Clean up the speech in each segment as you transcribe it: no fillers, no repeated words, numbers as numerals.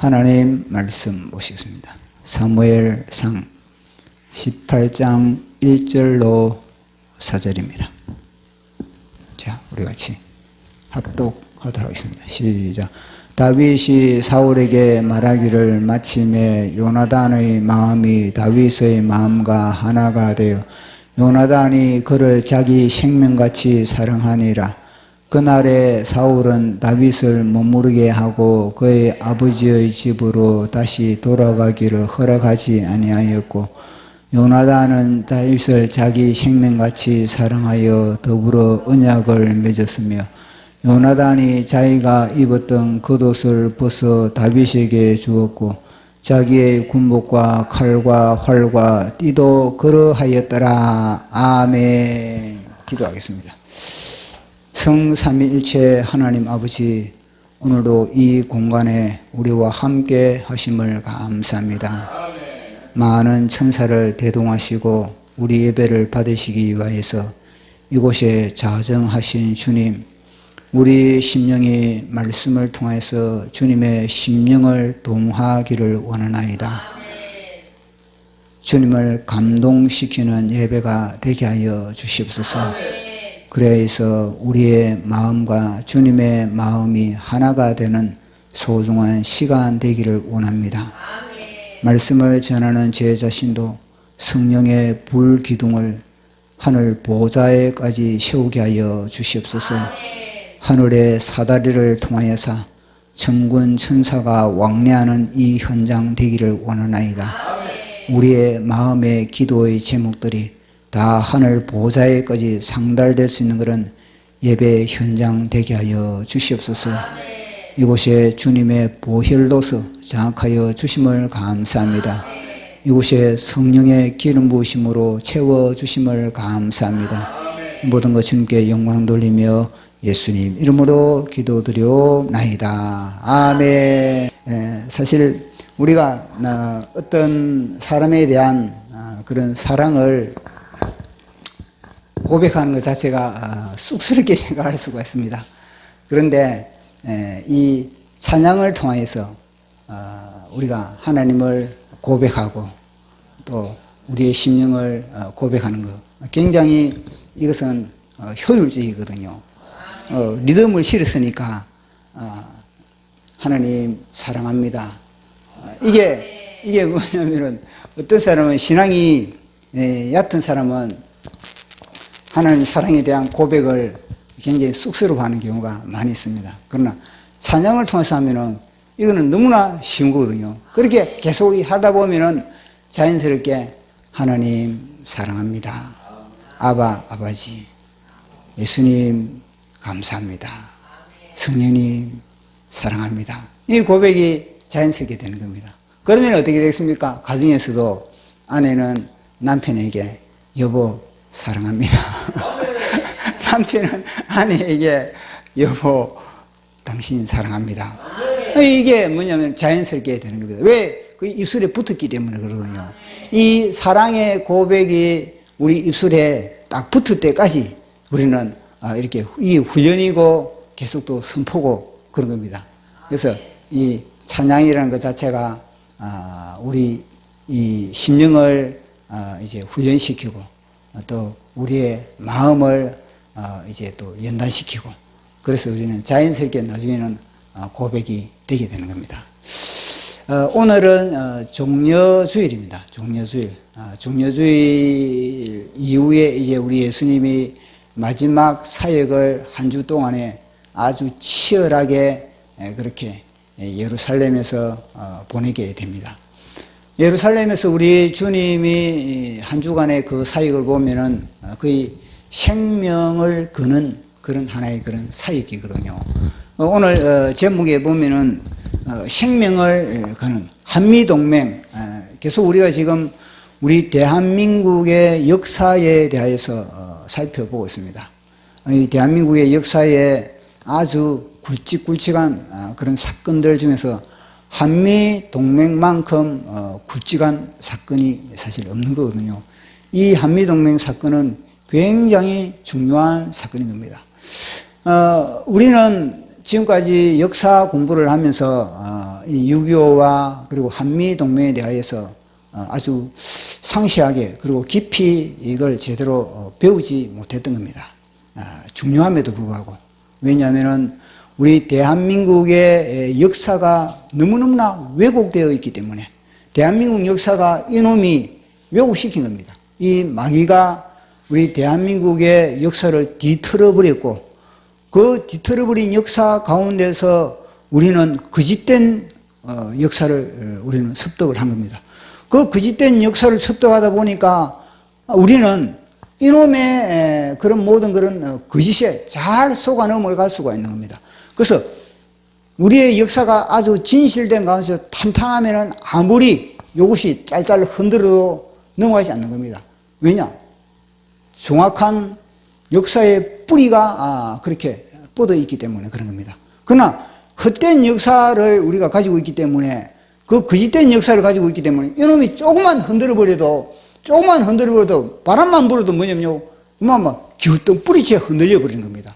하나님 말씀 보시겠습니다. 사무엘상 18장 1절로 4절입니다. 자, 우리 같이 합독하도록 하겠습니다. 시작. 다윗이 사울에게 말하기를 마침에 요나단의 마음이 다윗의 마음과 하나가 되어 요나단이 그를 자기 생명같이 사랑하니라. 그날에 사울은 다윗을 머무르게 하고 그의 아버지의 집으로 다시 돌아가기를 허락하지 아니하였고, 요나단은 다윗을 자기 생명같이 사랑하여 더불어 언약을 맺었으며, 요나단이 자기가 입었던 겉옷을 벗어 다윗에게 주었고, 자기의 군복과 칼과 활과 띠도 그러하였더라. 아멘. 기도하겠습니다. 성삼위일체 하나님 아버지, 오늘도 이 공간에 우리와 함께 하심을 감사합니다. 많은 천사를 대동하시고 우리 예배를 받으시기 위하여서 이곳에 자정하신 주님, 우리 심령이 말씀을 통해서 주님의 심령을 동하기를 원하나이다. 주님을 감동시키는 예배가 되게 하여 주시옵소서. 그래서 우리의 마음과 주님의 마음이 하나가 되는 소중한 시간 되기를 원합니다. 말씀을 전하는 제 자신도 성령의 불기둥을 하늘 보좌에까지 세우게 하여 주시옵소서. 하늘의 사다리를 통하여서 천군 천사가 왕래하는 이 현장 되기를 원하나이다. 우리의 마음의 기도의 제목들이 다 하늘 보좌에까지 상달될 수 있는 그런 예배 현장 되게 하여 주시옵소서. 이곳에 주님의 보혈로서 장악하여 주심을 감사합니다. 이곳에 성령의 기름 부으심으로 채워주심을 감사합니다. 모든 것 주님께 영광 돌리며 예수님 이름으로 기도드려옵나이다. 아멘. 사실 우리가 어떤 사람에 대한 그런 사랑을 고백하는 것 자체가 쑥스럽게 생각할 수가 있습니다. 그런데 이 찬양을 통해서 우리가 하나님을 고백하고 또 우리의 심령을 고백하는 것, 굉장히 이것은 효율적이거든요. 리듬을 실었으니까 하나님 사랑합니다. 이게 뭐냐면은 어떤 사람은 신앙이 얕은 사람은 하나님 사랑에 대한 고백을 굉장히 쑥스러워하는 경우가 많이 있습니다. 그러나 찬양을 통해서 하면은 이거는 너무나 쉬운 거거든요. 그렇게 계속 하다 보면은 자연스럽게 하나님 사랑합니다. 아버지, 예수님 감사합니다. 성령님 사랑합니다. 이 고백이 자연스럽게 되는 겁니다. 그러면 어떻게 되겠습니까? 가정에서도 아내는 남편에게 여보 사랑합니다. 남편은 아내에게 여보 당신 사랑합니다. 이게 뭐냐면 자연스럽게 되는 겁니다. 왜? 그 입술에 붙었기 때문에 그러거든요. 이 사랑의 고백이 우리 입술에 딱 붙을 때까지 우리는 이렇게 이 훈련이고 계속 또 선포고 그런 겁니다. 그래서 이 찬양이라는 것 자체가 우리 이 심령을 이제 훈련시키고 또 우리의 마음을 이제 또 연단시키고, 그래서 우리는 자연스럽게 나중에는 고백이 되게 되는 겁니다. 오늘은 종려주일입니다. 종려주일. 종려주일 이후에 이제 우리 예수님이 마지막 사역을 한 주 동안에 아주 치열하게 그렇게 예루살렘에서 보내게 됩니다. 예루살렘에서 우리 주님이 한 주간의 그 사역을 보면은 거의 생명을 거는 그런 하나의 그런 사역이거든요. 오늘 제목에 보면은 생명을 거는 한미동맹, 계속 우리가 지금 우리 대한민국의 역사에 대해서 살펴보고 있습니다. 이 대한민국의 역사에 아주 굵직굵직한 그런 사건들 중에서 한미동맹만큼 굵직한 사건이 사실 없는 거거든요. 이 한미동맹 사건은 굉장히 중요한 사건인 겁니다. 우리는 지금까지 역사 공부를 하면서 이 6.25와 그리고 한미동맹에 대하여서 아주 상세하게 그리고 깊이 이걸 제대로 배우지 못했던 겁니다. 중요함에도 불구하고. 왜냐하면 우리 대한민국의 역사가 너무너무나 왜곡되어 있기 때문에 대한민국 역사가 이놈이 왜곡시킨 겁니다. 이 마귀가 우리 대한민국의 역사를 뒤틀어버렸고 그 뒤틀어버린 역사 가운데서 우리는 거짓된 역사를 우리는 습득을 한 겁니다. 그 거짓된 역사를 습득하다 보니까 우리는 이놈의 그런 모든 그런 거짓에 잘 속아 넘어갈 수가 있는 겁니다. 그래서 우리의 역사가 아주 진실된 가운데서 탄탄하면은 아무리 이것이 짤짤 흔들어도 넘어가지 않는 겁니다. 왜냐? 정확한 역사의 뿌리가 그렇게 뻗어 있기 때문에 그런 겁니다. 그러나 헛된 역사를 우리가 가지고 있기 때문에 그 거짓된 역사를 가지고 있기 때문에 이놈이 조금만 흔들어버려도 바람만 불어도 뭐냐면요 막 기우뚱 뿌리채 흔들려 버리는 겁니다.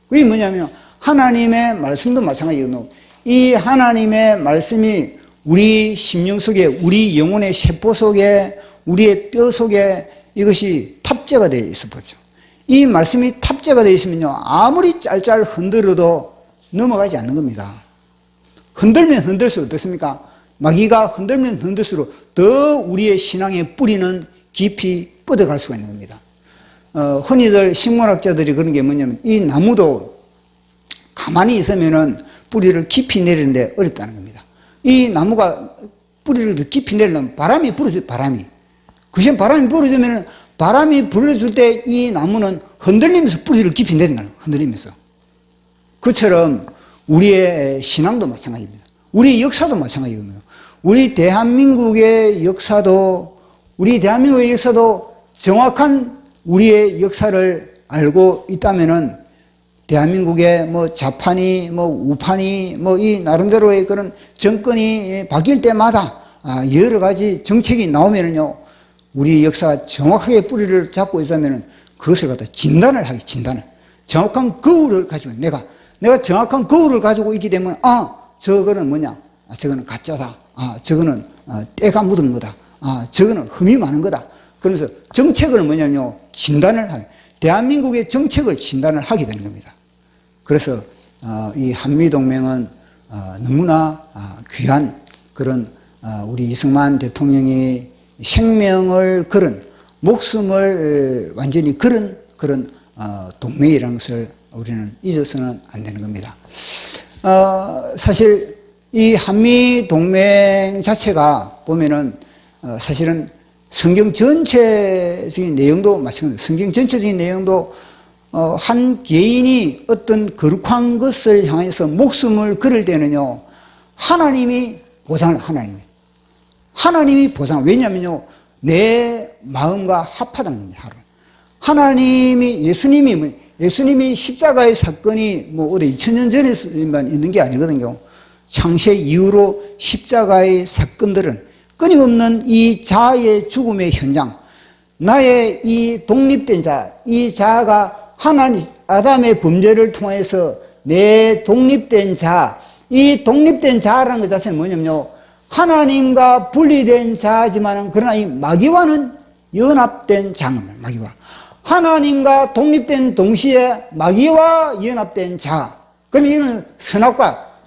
그게 뭐냐면 하나님의 말씀도 마찬가지거든요. 이 하나님의 말씀이 우리 심령 속에 우리 영혼의 세포 속에 우리의 뼈 속에 이것이 탑재가 되어 있어 보죠. 이 말씀이 탑재가 되어 있으면요 아무리 짤짤 흔들어도 넘어가지 않는 겁니다. 흔들면 흔들수록 어떻습니까? 마귀가 흔들면 흔들수록 더 우리의 신앙의 뿌리는 깊이 뻗어갈 수가 있는 겁니다. 흔히들 식물학자들이 그런 게 뭐냐면 이 나무도 가만히 있으면은 뿌리를 깊이 내리는데 어렵다는 겁니다. 이 나무가 뿌리를 더 깊이 내리려면 바람이 불어줘요, 바람이. 그 시간 바람이 불어주면은 바람이 불어줄 때 이 나무는 흔들리면서 뿌리를 깊이 내린다는 거예요, 흔들리면서. 그처럼 우리의 신앙도 마찬가지입니다. 우리 역사도 마찬가지입니다. 우리 대한민국의 역사도 정확한 우리의 역사를 알고 있다면은 대한민국의 뭐 좌판이 뭐 우판이 뭐 이 나름대로의 그런 정권이 바뀔 때마다 여러 가지 정책이 나오면은요 우리 역사가 정확하게 뿌리를 잡고 있으면은 그것을 갖다 진단을 정확한 거울을 가지고 내가 정확한 거울을 가지고 있기 때문에 저거는 뭐냐 저거는 가짜다 저거는 때가 묻은 거다 저거는 흠이 많은 거다. 그러면서 정책을 뭐냐면요 대한민국의 정책을 진단을 하게 되는 겁니다. 그래서 이 한미동맹은 너무나 귀한 그런 우리 이승만 대통령이 생명을 걸은 목숨을 완전히 걸은 그런 동맹이라는 것을 우리는 잊어서는 안 되는 겁니다. 사실 이 한미동맹 자체가 보면은 사실은 성경 전체적인 내용도 마찬가지입니다. 성경 전체적인 내용도 한 개인이 어떤 거룩한 것을 향해서 목숨을 걸을 때는요 하나님이 보상을 하나님이 보상. 왜냐면요 내 마음과 합하다는 겁니다. 예수님이 십자가의 사건이 뭐 어디 2000년 전에만 있는 게 아니거든요. 창세 이후로 십자가의 사건들은 끊임없는 이 자아의 죽음의 현장, 나의 이 독립된 자, 이 자아가 하나님 아담의 범죄를 통해서 내 독립된 자, 이 독립된 자라는 것 자체는 뭐냐면요 하나님과 분리된 자지만은 그러나 이 마귀와는 연합된 자입니다. 마귀와 하나님과 독립된 동시에 마귀와 연합된 자. 그럼 이는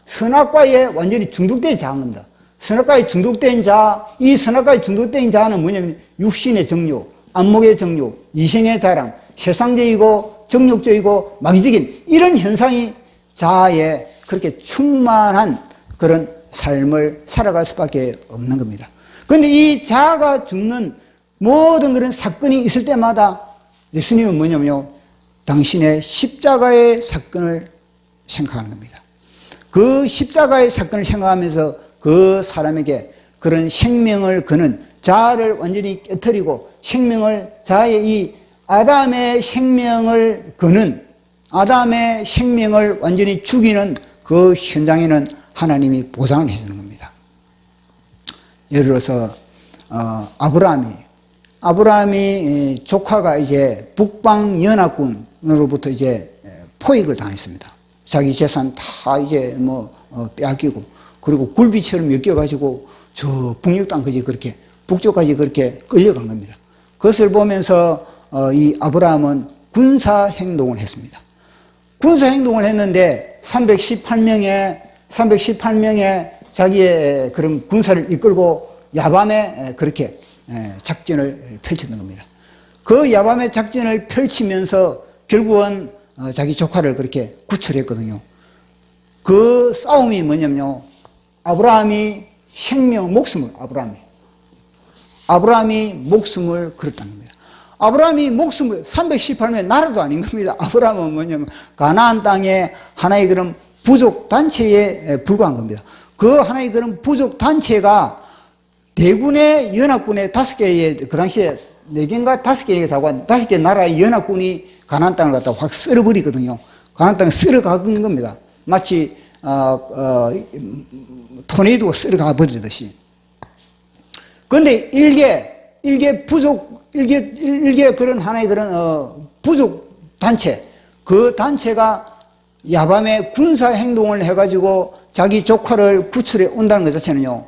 선악과에 완전히 중독된 자인 겁니다. 선악과에 중독된 자, 이 선악과에 중독된 자는 뭐냐면 육신의 정욕, 안목의 정욕, 이생의 자랑, 세상적이고 정욕적이고 마귀적인 이런 현상이 자아에 그렇게 충만한 그런 삶을 살아갈 수밖에 없는 겁니다. 그런데 이 자아가 죽는 모든 그런 사건이 있을 때마다 예수님은 뭐냐면요 당신의 십자가의 사건을 생각하는 겁니다. 그 십자가의 사건을 생각하면서 그 사람에게 그런 생명을 거는 자아를 완전히 깨트리고 자아의 이 아담의 생명을 거는 아담의 생명을 완전히 죽이는 그 현장에는 하나님이 보상을 해주는 겁니다. 예를 들어서 아브라함이 조카가 이제 북방 연합군으로부터 이제 포획을 당했습니다. 자기 재산 다 이제 빼앗기고, 그리고 굴비처럼 엮여가지고 저 북녘 땅까지 그렇게, 북쪽까지 그렇게 끌려간 겁니다. 그것을 보면서 이 아브라함은 군사 행동을 했습니다. 군사 행동을 했는데 318명의 자기의 그런 군사를 이끌고 야밤에 그렇게 작전을 펼쳤던 겁니다. 그 야밤에 작전을 펼치면서 결국은 자기 조카를 그렇게 구출했거든요. 그 싸움이 뭐냐면요, 아브라함이 목숨을 걸었다는 겁니다. 아브라함이 목숨을, 318명 나라도 아닌 겁니다. 아브라함은 뭐냐면 가나안 땅의 하나의 그런 부족 단체에 불과한 겁니다. 그 하나의 그런 부족 단체가 대군의 연합군의 5개의, 그 당시에 4개인가 5개의 자관, 5개 나라의 연합군이 가나안 땅을 갖다 확 쓸어버리거든요. 가나안 땅을 쓸어가는 겁니다. 마치 토네이도가 쓸어가 버리듯이. 그런데 일개 그런 하나의 그런 부족 단체, 그 단체가 야밤에 군사 행동을 해가지고 자기 조카를 구출해 온다는 것 자체는요,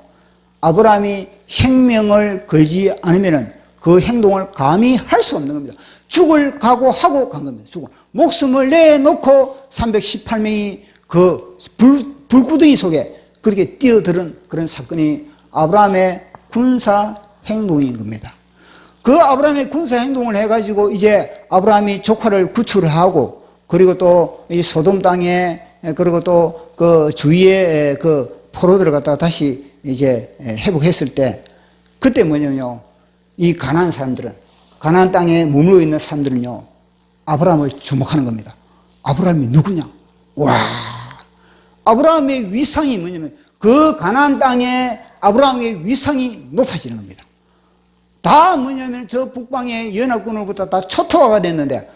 아브라함이 생명을 걸지 않으면은 그 행동을 감히 할 수 없는 겁니다. 죽을 각오하고 간 겁니다. 목숨을 내놓고 318명이 그 불구덩이 속에 그렇게 뛰어드는 그런 사건이 아브라함의 군사 행동인 겁니다. 그 아브라함의 군사 행동을 해가지고 이제 아브라함이 조카를 구출하고, 그리고 또 이 소돔 땅에, 그리고 또 그 주위에 그 포로들을 갖다가 다시 이제 회복했을 때, 그때 뭐냐면요, 이 가나안 사람들은, 가나안 땅에 머물러 있는 사람들은요, 아브라함을 주목하는 겁니다. 아브라함이 누구냐? 와, 아브라함의 위상이 뭐냐면 그 가나안 땅에 아브라함의 위상이 높아지는 겁니다. 다 뭐냐면 저 북방의 연합군으로부터 다 초토화가 됐는데,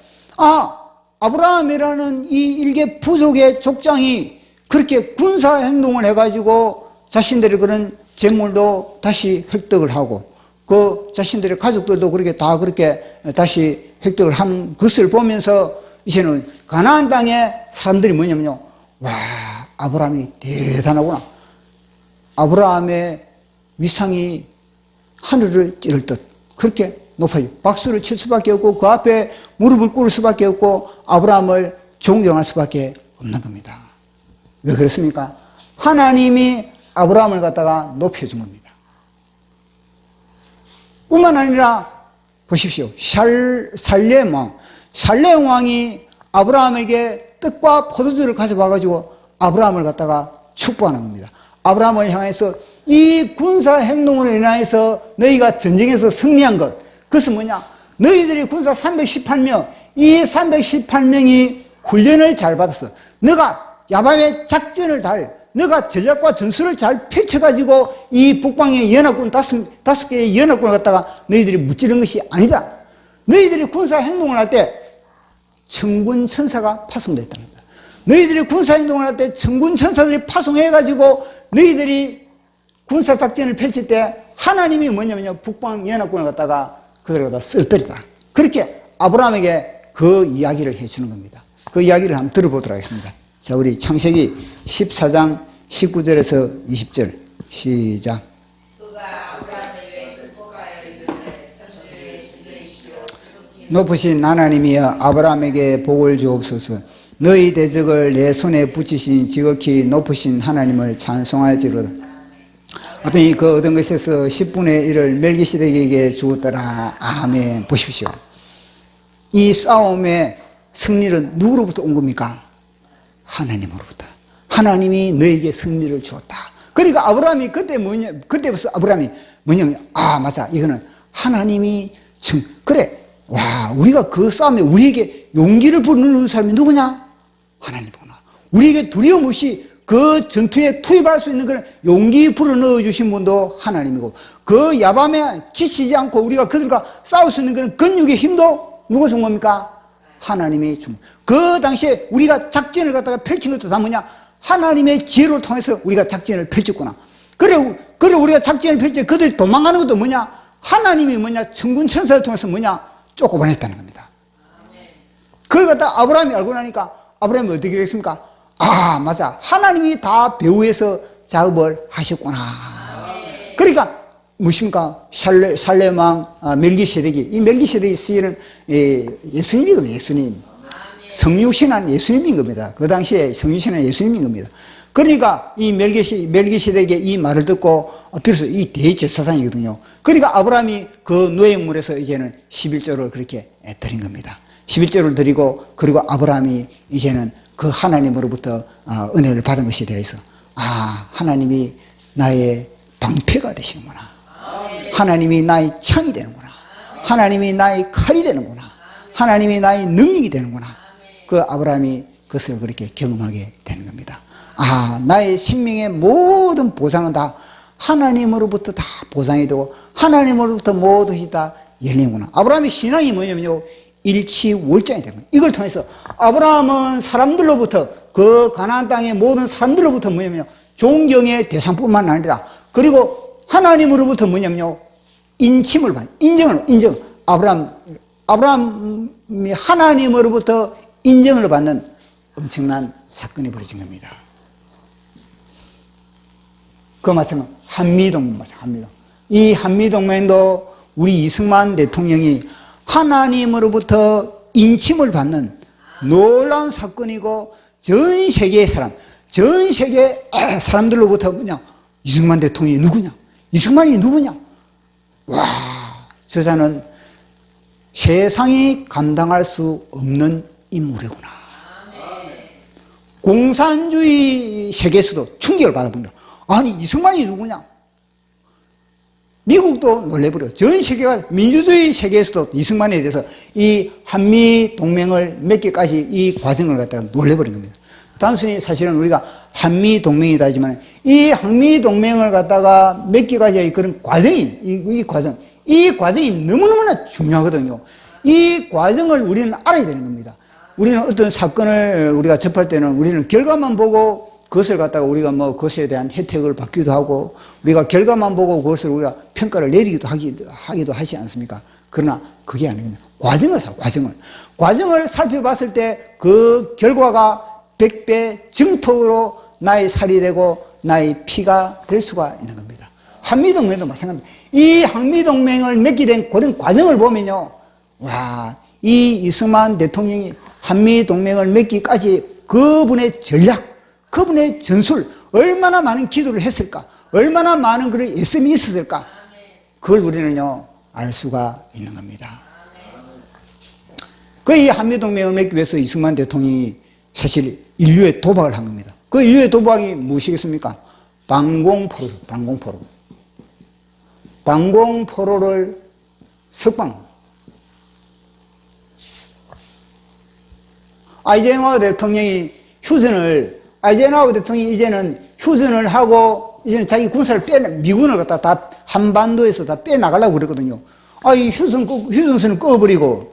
아브라함이라는 이 일개 부족의 족장이 그렇게 군사 행동을 해가지고 자신들의 그런 재물도 다시 획득을 하고, 그 자신들의 가족들도 그렇게 다 그렇게 다시 획득을 한 것을 보면서 이제는 가나안 땅의 사람들이 뭐냐면요, 와, 아브라함이 대단하구나. 아브라함의 위상이 하늘을 찌를 듯 그렇게 높아요. 박수를 칠 수밖에 없고, 그 앞에 무릎을 꿇을 수밖에 없고, 아브라함을 존경할 수밖에 없는 겁니다. 왜 그렇습니까? 하나님이 아브라함을 갖다가 높여준 겁니다. 뿐만 아니라 보십시오. 살렘 왕이 아브라함에게 떡과 포도주를 가져와가지고 아브라함을 갖다가 축복하는 겁니다. 아브라함을 향해서 이 군사 행동으로 인하여서 너희가 전쟁에서 승리한 것, 그것은 뭐냐? 너희들이 군사 318명, 이 318명이 훈련을 잘 받았어. 너가 야밤에 작전을 너가 전략과 전술을 잘 펼쳐가지고 이 북방의 연합군 다섯 개의 연합군을 갖다가 너희들이 무찌른 것이 아니다. 너희들이 군사 행동을 할 때 천군 천사가 파송됐다는 거다. 너희들이 군사 행동을 할 때 천군 천사들이 파송해가지고 너희들이 군사 작전을 펼칠 때 하나님이 뭐냐면요, 북방 연합군을 갖다가 그들을 갖다 쓰러뜨리다. 그렇게 아브라함에게 그 이야기를 해주는 겁니다. 그 이야기를 한번 들어보도록 하겠습니다. 자, 우리 창세기 14장 19절에서 20절 시작. 높으신 하나님이여, 아브라함에게 복을 주옵소서. 너희 대적을 내 손에 붙이신 지극히 높으신 하나님을 찬송할지로다. 어떤 그 얻은 것에서 10분의 1을 멜기세덱에게 주었더라. 아멘. 보십시오. 이 싸움의 승리는 누구로부터 온 겁니까? 하나님으로부터. 하나님이 너에게 승리를 주었다. 그러니까 아브라함이 그때부터 아브라함이 뭐냐면, 맞아, 이거는 하나님이 그래. 와, 우리가 그 싸움에 우리에게 용기를 불어넣는 사람이 누구냐? 하나님이구나. 우리에게 두려움 없이 그 전투에 투입할 수 있는 그런 용기 불어넣어 주신 분도 하나님이고, 그 야밤에 지치지 않고 우리가 그들과 싸울 수 있는 그런 근육의 힘도 누가 준 겁니까? 하나님이 준. 그 당시에 우리가 작전을 갖다가 펼친 것도 다 뭐냐? 하나님의 지혜를 통해서 우리가 작전을 펼쳤구나. 그래 우리가 작전을 펼칠 때 그들이 도망가는 것도 뭐냐? 하나님이 뭐냐? 천군 천사를 통해서 뭐냐? 쫓아보냈다는 겁니다. 그걸 갖다 아브라함이 알고 나니까 아브라함이 어떻게 했습니까? 아, 맞아. 하나님이 다 배후에서 작업을 하셨구나. 그러니까 무엇입니까? 살렘왕 멜기세덱이, 이 멜기세덱이 쓰이는 예수님이거든요. 예수님. 성육신한 예수님인 겁니다. 그 당시에 성육신한 예수님인 겁니다. 그러니까 이 멜기세덱의 이 말을 듣고 비로소 이 대제사장이거든요. 그러니까 아브라함이 그 노획물에서 이제는 11조를 그렇게 드린 겁니다. 11조를 드리고, 그리고 아브라함이 이제는 그 하나님으로부터 은혜를 받은 것에 대해서, 아, 하나님이 나의 방패가 되시는구나. 하나님이 나의 창이 되는구나. 하나님이 나의 칼이 되는구나. 하나님이 나의 능력이 되는구나. 그 아브라함이 그것을 그렇게 경험하게 되는 겁니다. 아, 나의 생명의 모든 보상은 다 하나님으로부터 다 보상이 되고, 하나님으로부터 모든 것이 다 열리는구나. 아브라함의 신앙이 뭐냐면요, 일치월장이 되는 거예요. 이걸 통해서 아브라함은 사람들로부터, 그 가나안 땅의 모든 사람들로부터 뭐냐면요, 존경의 대상뿐만 아니라, 그리고 하나님으로부터 뭐냐면요, 인침을 받는, 인정. 아브라함이 하나님으로부터 인정을 받는 엄청난 사건이 벌어진 겁니다. 그 마찬가지로 한미동맹. 이 한미동맹도 우리 이승만 대통령이 하나님으로부터 인침을 받는 놀라운 사건이고, 전 세계의 사람들로부터 뭐냐, 이승만 대통령이 누구냐, 이승만이 누구냐, 와, 저자는 세상이 감당할 수 없는 인물이구나. 공산주의 세계에서도 충격을 받아본다. 아니, 이승만이 누구냐? 미국도 놀래버려. 전 세계가, 민주주의 세계에서도 이승만에 대해서 이 한미동맹을 맺기까지 이 과정을 갖다가 놀래버린 겁니다. 단순히 사실은 우리가 한미동맹이다 하지만, 이 한미동맹을 갖다가 맺기까지의 그런 과정이, 이 과정이 너무너무나 중요하거든요. 이 과정을 우리는 알아야 되는 겁니다. 우리는 어떤 사건을 우리가 접할 때는 우리는 결과만 보고 그것을 갖다가 우리가 뭐 그것에 대한 혜택을 받기도 하고, 우리가 결과만 보고 그것을 우리가 평가를 내리기도 하기도 하지 않습니까? 그러나 그게 아닙니다. 과정을 살펴봤을 때 그 결과가 100배 증폭으로 나의 살이 되고 나의 피가 될 수가 있는 겁니다. 한미동맹도 마찬가지입니다. 이 한미동맹을 맺게 된 그런 과정을 보면요, 와, 이 이승만 대통령이 한미동맹을 맺기까지 그분의 전략, 그분의 전술, 얼마나 많은 기도를 했을까, 얼마나 많은 그런 애씀이 있었을까, 그걸 우리는요 알 수가 있는 겁니다. 그 이 한미동맹을 맺기 위해서 이승만 대통령이 사실 인류에 도박을 한 겁니다. 그 인류의 도박이 무엇이겠습니까? 방공포로를 석방. 아이젠하워 대통령이 이제는 휴전을 하고, 이제는 자기 군사를 미군을 갖다 다 한반도에서 다 빼나가려고 그랬거든요. 아, 이 휴전선을 꺼버리고,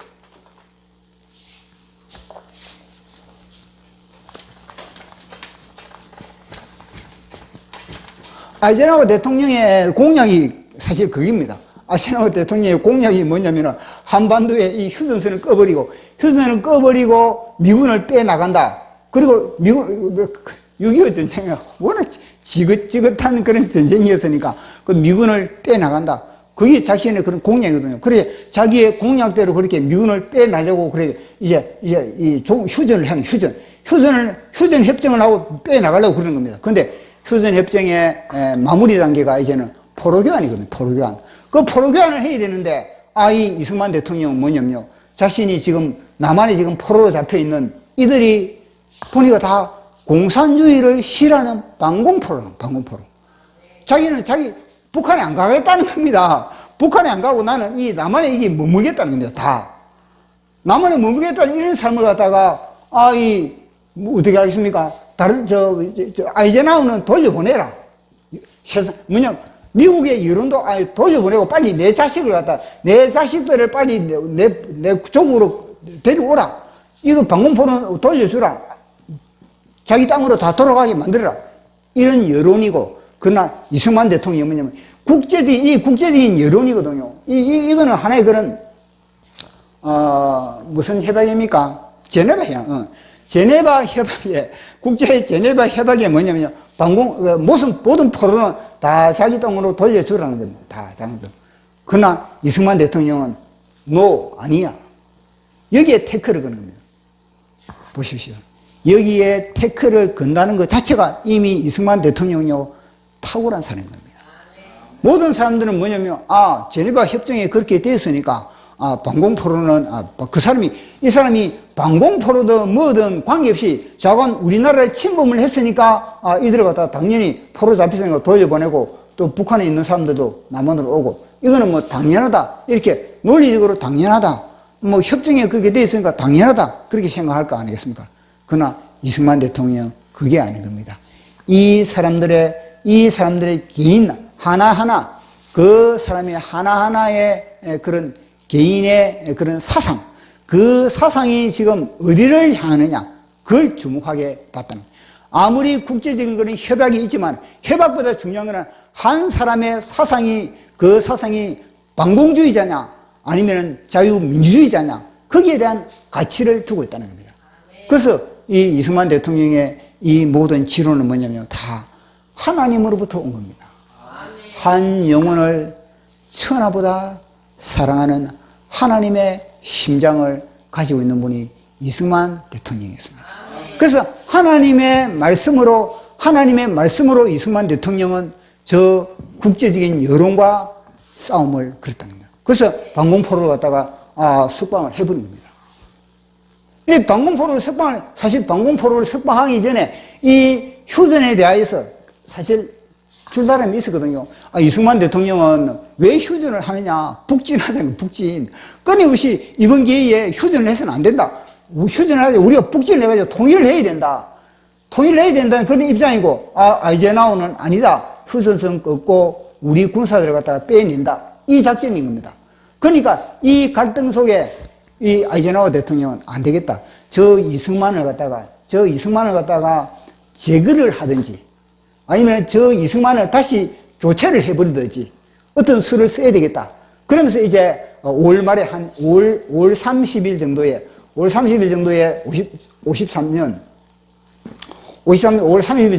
아이젠하워 대통령의 공약이 사실 그겁니다. 아이젠하워 대통령의 공약이 뭐냐면, 한반도에 이 휴전선을 꺼버리고 미군을 빼나간다. 그리고 미군, 6.25 전쟁이 워낙 지긋지긋한 그런 전쟁이었으니까 그 미군을 빼나간다. 그게 자신의 그런 공약이거든요. 그래, 자기의 공약대로 그렇게 미군을 빼나려고, 그래, 이제 이 휴전을 하는 휴전 협정을 하고 빼나가려고 그러는 겁니다. 근데 휴전 협정의 마무리 단계가 이제는 포로교환이거든요. 포로교환. 그 포로교환을 해야 되는데, 이 이승만 대통령은 뭐냐면요, 자신이 지금 남한에 지금 포로로 잡혀 있는 이들이 보니까 다 공산주의를 싫어하는 방공포로. 자기는 북한에 안 가겠다는 겁니다. 북한에 안 가고 나는 이 남한에 이게 머물겠다는 겁니다. 다. 남한에 머물겠다는 이런 삶을 갖다가, 어떻게 하겠습니까? 아이젠하워는 돌려보내라. 미국의 여론도 돌려보내고 빨리 내 자식들을 빨리 내 쪽으로 데려오라. 이거 방공포는 돌려주라. 자기 땅으로 다 돌아가게 만들어라. 이런 여론이고, 그러나 이승만 대통령이 뭐냐면 국제적인 여론이거든요. 이거는 하나의 그런 무슨 협약입니까? 제네바 협약. 제네바 협약에, 국제 제네바 협약에 뭐냐면요. 모든 포로는 다 자기 땅으로 돌려주라는 겁니다. 다 자기 땅. 그러나 이승만 대통령은 아니야. 여기에 태클을 거는 겁니다. 보십시오. 여기에 태클을 건다는 것 자체가 이미 이승만 대통령요 탁월한 사람인 겁니다. 모든 사람들은 뭐냐면 제네바 협정에 그렇게 됐으니까 방공포로는 이 사람이 방공포로든 뭐든 관계없이 자관 우리나라에 침범을 했으니까 이들을 갖다가 당연히 포로 잡히니까 돌려보내고 또 북한에 있는 사람들도 남한으로 오고 이거는 뭐 당연하다 이렇게 논리적으로 당연하다 뭐 협정에 그렇게 돼 있으니까 당연하다 그렇게 생각할 거 아니겠습니까? 그러나 이승만 대통령 그게 아닌 겁니다. 이 사람들의 개인 하나하나 그 사람의 하나하나의 그런 개인의 그런 사상 그 사상이 지금 어디를 향하느냐 그걸 주목하게 봤다는 거예요. 아무리 국제적인 그런 협약이 있지만 협약보다 중요한 것은 한 사람의 사상이 그 사상이 반공주의자냐 아니면 자유민주주의자냐 거기에 대한 가치를 두고 있다는 겁니다. 그래서 이 이승만 대통령의 이 모든 지론은 뭐냐면 다 하나님으로부터 온 겁니다. 한 영혼을 천하보다 사랑하는 하나님의 심장을 가지고 있는 분이 이승만 대통령이었습니다. 그래서 하나님의 말씀으로 이승만 대통령은 저 국제적인 여론과 싸움을 걸었다는 거예요. 그래서 방공포로를 갖다가 석방을 해버린 겁니다. 이 사실 방공포로를 석방하기 전에 이 휴전에 대하여서 사실 줄다름이 있었거든요. 이승만 대통령은 왜 휴전을 하느냐? 북진하자는 북진. 끊임없이 이번 기회에 휴전을 해서는 안 된다. 휴전을 하자. 우리가 북진을 해가지고 통일을 해야 된다. 통일을 해야 된다는 그런 입장이고, 아이젠하워는 아니다. 휴전선 끊고 우리 군사들을 갖다가 빼낸다. 이 작전인 겁니다. 그러니까 이 갈등 속에 이 아이젠하워 대통령은 안 되겠다. 저 이승만을 갖다가 제거를 하든지 아니면 저 이승만을 다시 교체를 해버리든지 어떤 수를 써야 되겠다. 그러면서 이제 5월 말에 한 5월 30일 정도에 5월 30일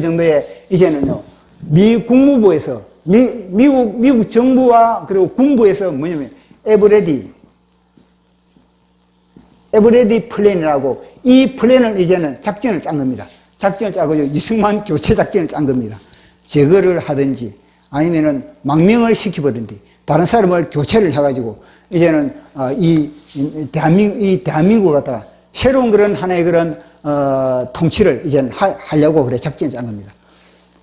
정도에 이제는요 국무부에서 미국 정부와 그리고 군부에서 뭐냐면 에버레디 플랜이라고 이 플랜을 이제는 작전을 짠 겁니다. 작전을 짜고 이승만 교체 작전을 짠 겁니다. 제거를 하든지 아니면은 망명을 시켜버든지 다른 사람을 교체를 해가지고 이제는 이 대한민국을 갖다가 새로운 그런 하나의 그런 통치를 이제는 하려고 그래 작전을 짠 겁니다.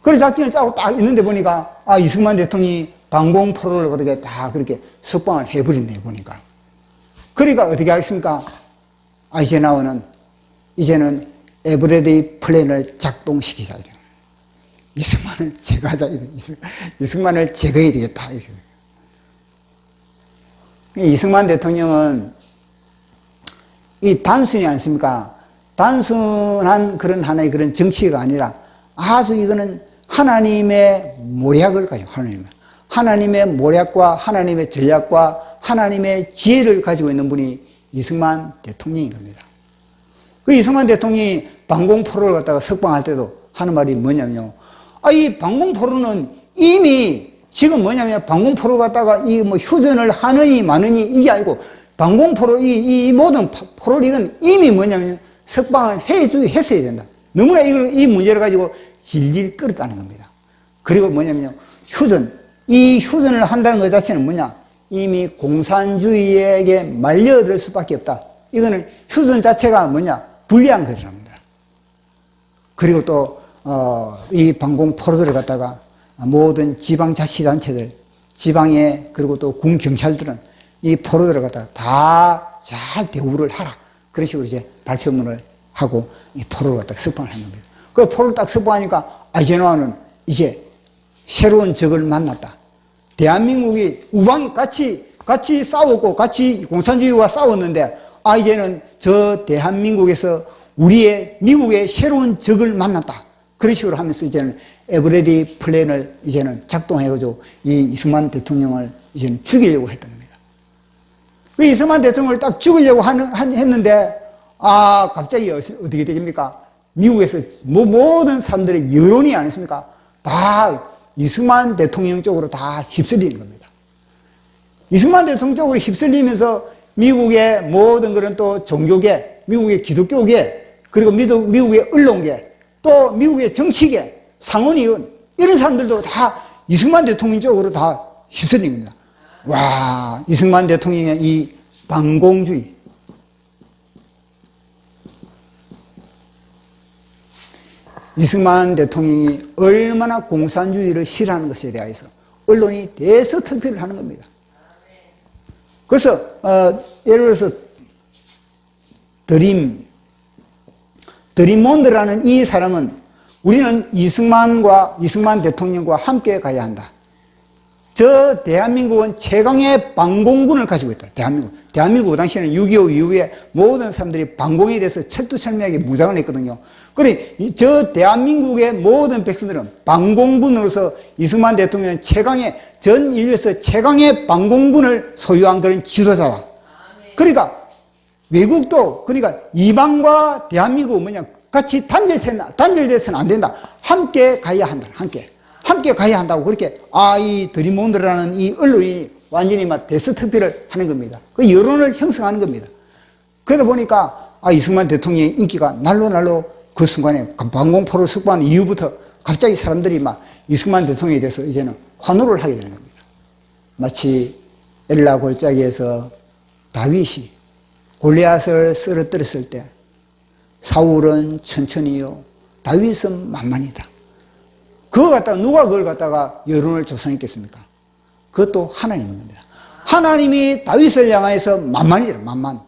그런 작전을 짜고 딱 있는데 보니까 이승만 대통령이 방공포로를 그렇게 다 그렇게 석방을 해버렸네 보니까. 그러니까 어떻게 하겠습니까? 아이젠하워는 이제는 에버레디 플랜을 작동시키자. 이승만을 제거하자. 이승만을 제거해야 되겠다. 이승만 대통령은 이 단순히 않습니까? 단순한 그런 하나의 그런 정치가 아니라 아주 이거는 하나님의 모략을 가지고 하나님의 모략과 하나님의 전략과 하나님의 지혜를 가지고 있는 분이 이승만 대통령인 겁니다. 그 이승만 대통령이 방공포로를 갖다가 석방할 때도 하는 말이 뭐냐면요. 이 방공포로는 이미 지금 뭐냐면 방공포로 갖다가 이 뭐 휴전을 하느니 마느니 이게 아니고 방공포로 이 모든 포로를 이건 이미 뭐냐면 석방을 했어야 된다. 너무나 이 문제를 가지고 질질 끌었다는 겁니다. 그리고 뭐냐면요. 이 휴전을 한다는 것 자체는 뭐냐. 이미 공산주의에게 말려들 수밖에 없다. 이거는 휴전 자체가 뭐냐. 불리한 것이랍니다. 그리고 또 이 방공포로들을 갖다가 모든 지방자치단체들, 지방에 그리고 또 군 경찰들은 이 포로들을 갖다가 다 잘 대우를 하라. 그런 식으로 이제 발표문을 하고 이 포로를 갖다가 석방을 한 겁니다. 그 포로를 딱 석방하니까 아이젠하워는 이제 새로운 적을 만났다. 대한민국이 우방이 같이 싸웠고 같이 공산주의와 싸웠는데 이제는 저 대한민국에서 미국의 새로운 적을 만났다. 그런 식으로 하면서 이제는 에버레디 플랜을 이제는 작동해가지고 이 이승만 대통령을 이제는 죽이려고 했던 겁니다. 그 이승만 대통령을 딱 죽이려고 했는데 갑자기 어떻게 되십니까? 미국에서 모든 사람들의 여론이 아니십니까? 다 이승만 대통령 쪽으로 다 휩쓸리는 겁니다. 이승만 대통령 쪽으로 휩쓸리면서 미국의 모든 그런 또 종교계, 미국의 기독교계, 그리고 미국의 언론계, 또 미국의 정치계, 상원의원, 이런 사람들도 다 이승만 대통령 쪽으로 다 휩쓸린 겁니다. 와, 이승만 대통령의 이 반공주의. 이승만 대통령이 얼마나 공산주의를 싫어하는 것에 대해서 언론이 대서특필을 하는 겁니다. 그래서 예를 들어서 드림몬드라는 이 사람은 우리는 이승만 대통령과 함께 가야 한다. 저 대한민국은 최강의 반공군을 가지고 있다. 대한민국 그 당시에는 6.25 이후에 모든 사람들이 반공에 대해서 철두철미하게 무장을 했거든요. 그래, 저 대한민국의 모든 백성들은 반공군으로서 이승만 대통령은 전 인류에서 최강의 반공군을 소유한 그런 지도자다. 그러니까 외국도, 그러니까 이방과 대한민국은 같이 단절돼서는 안 된다. 함께 가야 한다. 함께 가야 한다고 그렇게 이 드림몬드라는 이 언론이 완전히 막 대스특필을 하는 겁니다. 그 여론을 형성하는 겁니다. 그러다 보니까 이승만 대통령의 인기가 날로 그 순간에 반공포를 석방한 이후부터 갑자기 사람들이 막 이승만 대통령에 대해서 이제는 환호를 하게 되는 겁니다. 마치 엘라 골짜기에서 다윗이 골리앗을 쓰러뜨렸을 때 사울은 천천히요, 다윗은 만만이다. 누가 그걸 갖다가 여론을 조성했겠습니까? 그것도 하나님인 겁니다. 하나님이 다윗을 향해서 만만이더라, 만만.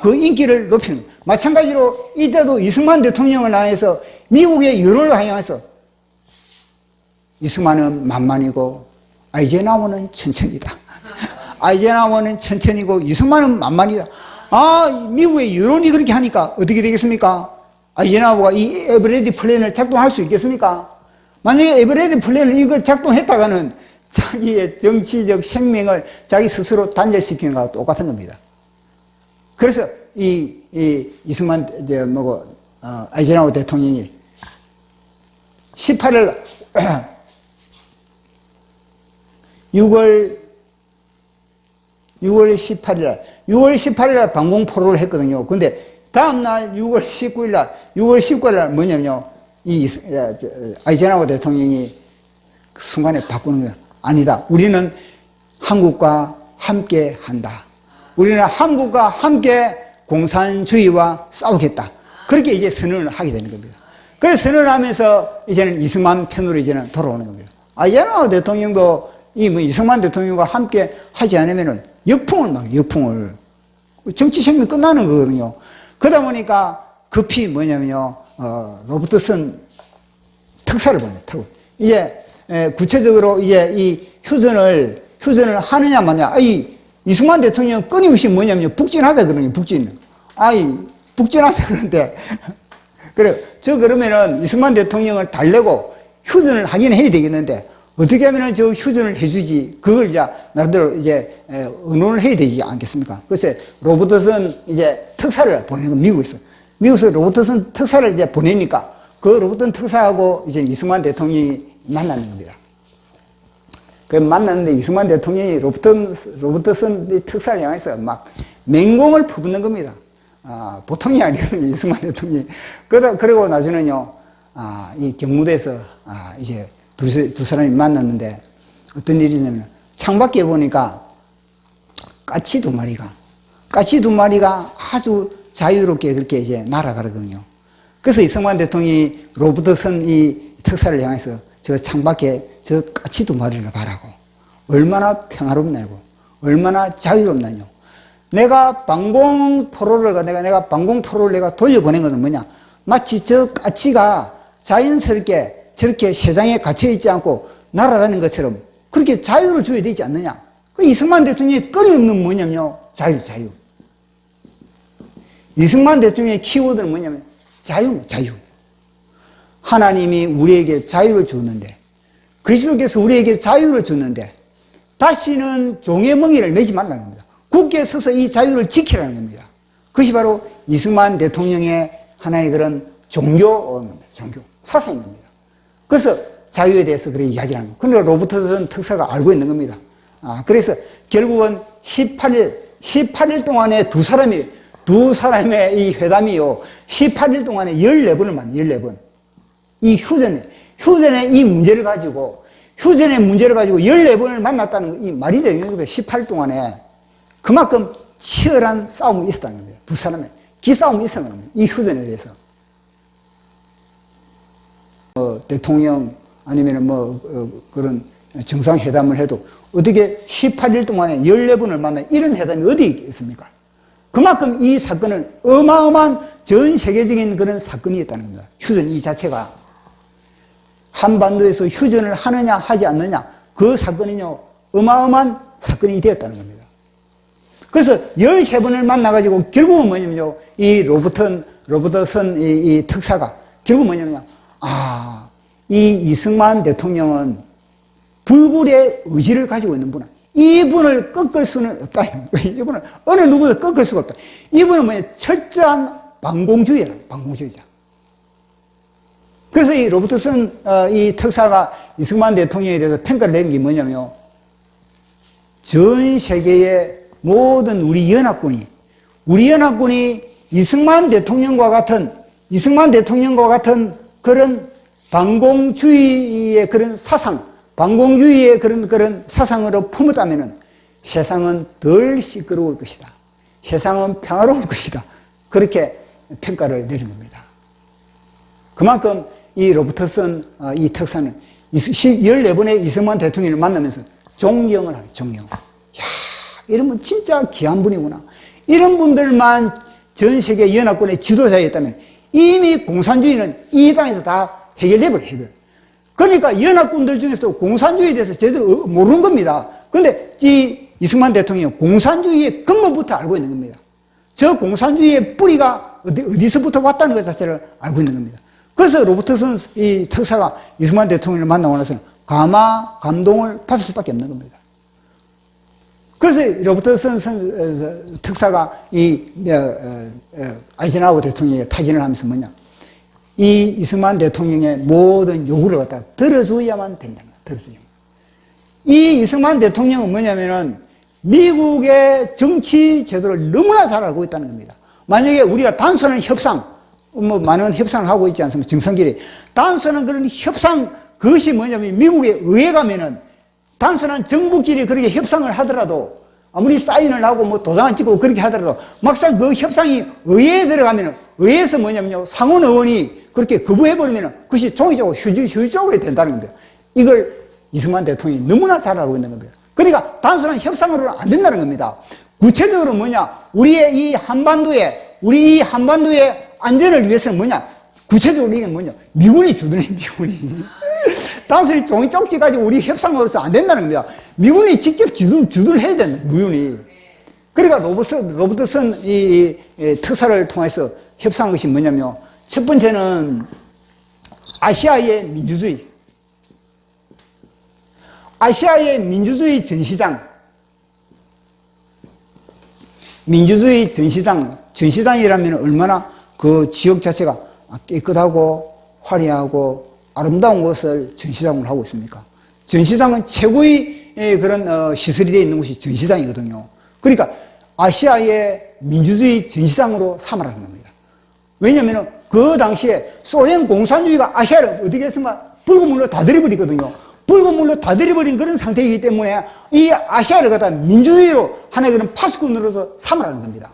그 인기를 높이는 거예요. 마찬가지로 이때도 이승만 대통령을 향해서 미국의 여론을 향해서 이승만은 만만이고 아이젠하워는 천천히다. 아이젠하워는 천천히고 이승만은 만만이다. 미국의 여론이 그렇게 하니까 어떻게 되겠습니까? 아이젠하워가 이 에버레디 플랜을 작동할 수 있겠습니까? 만약에 에버레디 플랜을 이거 작동했다가는 자기의 정치적 생명을 자기 스스로 단절시키는 것과 똑같은 겁니다. 그래서 이승만 아이젠하워 대통령이 18일 6월 18일 날 반공포로를 했거든요. 근데 다음날 6월 19일 날 뭐냐면요. 아이젠하워 대통령이 순간에 바꾸는 거예요. 아니다. 우리는 한국과 함께 한다. 우리는 한국과 함께 공산주의와 싸우겠다. 그렇게 이제 선언을 하게 되는 겁니다. 그래서 선언을 하면서 이제는 이승만 편으로 이제는 돌아오는 겁니다. 아이젠하워 대통령도 이승만 대통령과 함께 하지 않으면은 역풍을 정치 생명 끝나는 거거든요. 그러다 보니까 급히 뭐냐면요, 로버트슨 특사를 보냅니다. 이제 구체적으로 이제 이 휴전을 하느냐 마냐. 이승만 대통령 끊임없이 뭐냐면요, 북진하자 그러거든요. 북진하자 그러는데 그러면은 이승만 대통령을 달래고 휴전을 하긴 해야 되겠는데 어떻게 하면은 저 휴전을 해주지? 그걸 이제 나름대로 이제 의논을 해야 되지 않겠습니까? 그래서 로버트슨 이제 특사를 보내는 건 미국에서 로버트슨 특사를 이제 보내니까 그 로버트슨 특사하고 이제 이승만 대통령이 만나는 겁니다. 그 만났는데 이승만 대통령이 로버트슨 특사를 향해서 막 맹공을 퍼붓는 겁니다. 보통이 아니거든요, 이승만 대통령이. 그리고 나중에는요, 이 경무대에서 이제 두 사람이 만났는데 어떤 일이 있냐면 창밖에 보니까 까치 두 마리가 아주 자유롭게 그렇게 이제 날아가거든요. 그래서 이승만 대통령이 로버트슨 이 특사를 향해서 저 창밖에 저 까치 두 마리를 봐라고. 얼마나 평화롭냐고. 얼마나 자유롭냐뇨. 내가 방공포로를 내가 돌려보낸 것은 뭐냐. 마치 저 까치가 자연스럽게 저렇게 세상에 갇혀있지 않고 날아다니는 것처럼 그렇게 자유를 줘야 되지 않느냐. 그 이승만 대통령의 끊임없는 뭐냐면요, 자유. 이승만 대통령의 키워드는 뭐냐면 자유. 하나님이 우리에게 자유를 줬는데, 그리스도께서 우리에게 자유를 줬는데 다시는 종의 멍에를 매지 말라는 겁니다. 굳게 서서 이 자유를 지키라는 겁니다. 그것이 바로 이승만 대통령의 하나의 그런 종교 사상인 겁니다. 그래서 자유에 대해서 그렇게 이야기를 하는 거예요. 그러니까 로버트슨 특사가 알고 있는 겁니다. 그래서 결국은 18일 동안에 두 사람의 이 회담이요, 18일 동안에 14번을 만나요, 14번. 이 휴전에 이 문제를 가지고, 14번을 만났다는 거, 이 말이 되는 겁니다. 18일 동안에. 그만큼 치열한 싸움이 있었다는 겁니다. 두 사람의 기싸움이 있었다는 겁니다. 이 휴전에 대해서. 대통령 아니면 그런 정상회담을 해도 어떻게 18일 동안에 14번을 만나 이런 회담이 어디 있겠습니까? 그만큼 이 사건은 어마어마한 전 세계적인 그런 사건이었다는 겁니다. 휴전 이 자체가. 한반도에서 휴전을 하느냐 하지 않느냐 그 사건은요 어마어마한 사건이 되었다는 겁니다. 그래서 13번을 만나가지고 결국은 뭐냐면요, 이 로버트슨 이 특사가 결국 뭐냐면요, 이 이승만 대통령은 불굴의 의지를 가지고 있는 분은 이분을 꺾을 수는 없다. 이분은 어느 누구도 꺾을 수가 없다. 이분은 뭐냐, 철저한 반공주의자. 그래서 이 로버트슨 이 특사가 이승만 대통령에 대해서 평가를 내린 게 뭐냐면요, 전 세계의 모든 우리 연합군이 이승만 대통령과 같은 그런 반공주의의 그런 사상으로 품었다면은 세상은 덜 시끄러울 것이다. 세상은 평화로울 것이다. 그렇게 평가를 내린 겁니다. 그만큼 이 로버트슨 이 특사는 14번의 이승만 대통령을 만나면서 존경을 하죠. 존경. 이런 분 진짜 귀한 분이구나. 이런 분들만 전 세계 연합군의 지도자였다면 이미 공산주의는 이 땅에서 다 해결. 그러니까 연합군들 중에서도 공산주의에 대해서 제대로 모르는 겁니다. 그런데 이 이승만 대통령은 공산주의의 근본부터 알고 있는 겁니다. 저 공산주의의 뿌리가 어디서부터 왔다는 것 자체를 알고 있는 겁니다. 그래서 로버트슨 이 특사가 이승만 대통령을 만나고 나서는 감동을 받을 수밖에 없는 겁니다. 그래서 로버트슨 특사가 아이젠하워 대통령의 타진을 하면서 뭐냐, 이 이승만 대통령의 모든 요구를 갖다가 들어줘야만 된다는 거예요. 이 이승만 대통령은 뭐냐면은 미국의 정치 제도를 너무나 잘 알고 있다는 겁니다. 만약에 우리가 단순한 협상, 많은 협상을 하고 있지 않습니까? 정상끼리. 단순한 그런 협상, 그것이 뭐냐면 미국에 의회 가면은 단순한 정부끼리 그렇게 협상을 하더라도, 아무리 사인을 하고 도장을 찍고 그렇게 하더라도 막상 그 협상이 의회에 들어가면은 의회에서 뭐냐면요, 상원 의원이 그렇게 거부해버리면은 그것이 종이적으로 휴지적으로 된다는 겁니다. 이걸 이승만 대통령이 너무나 잘 알고 있는 겁니다. 그러니까 단순한 협상으로는 안 된다는 겁니다. 구체적으로 뭐냐, 우리 이 한반도의 안전을 위해서는 뭐냐, 구체적으로 이게 뭐냐, 미군이 주둔해, 미군이. 단순히 종이 쪽지 가지고 우리 협상으로서 안 된다는 겁니다. 미군이 직접 주둔을 해야 된다, 미군이. 그러니까 로버트슨 이 특사를 통해서 협상한 것이 뭐냐면, 첫 번째는 아시아의 민주주의 전시장이라면 얼마나 그 지역 자체가 깨끗하고 화려하고 아름다운 것을 전시장을 하고 있습니까? 전시장은 최고의 그런 시설이 되어 있는 곳이 전시장이거든요. 그러니까 아시아의 민주주의 전시장으로 삼으라는 겁니다. 왜냐하면 그 당시에 소련 공산주의가 아시아를 어떻게 했습니까? 불구물로 다 들여버리거든요. 불구물로 다 들여버린 그런 상태이기 때문에 이 아시아를 갖다 민주주의로 하나의 그런 파수꾼으로서 삼으라는 겁니다.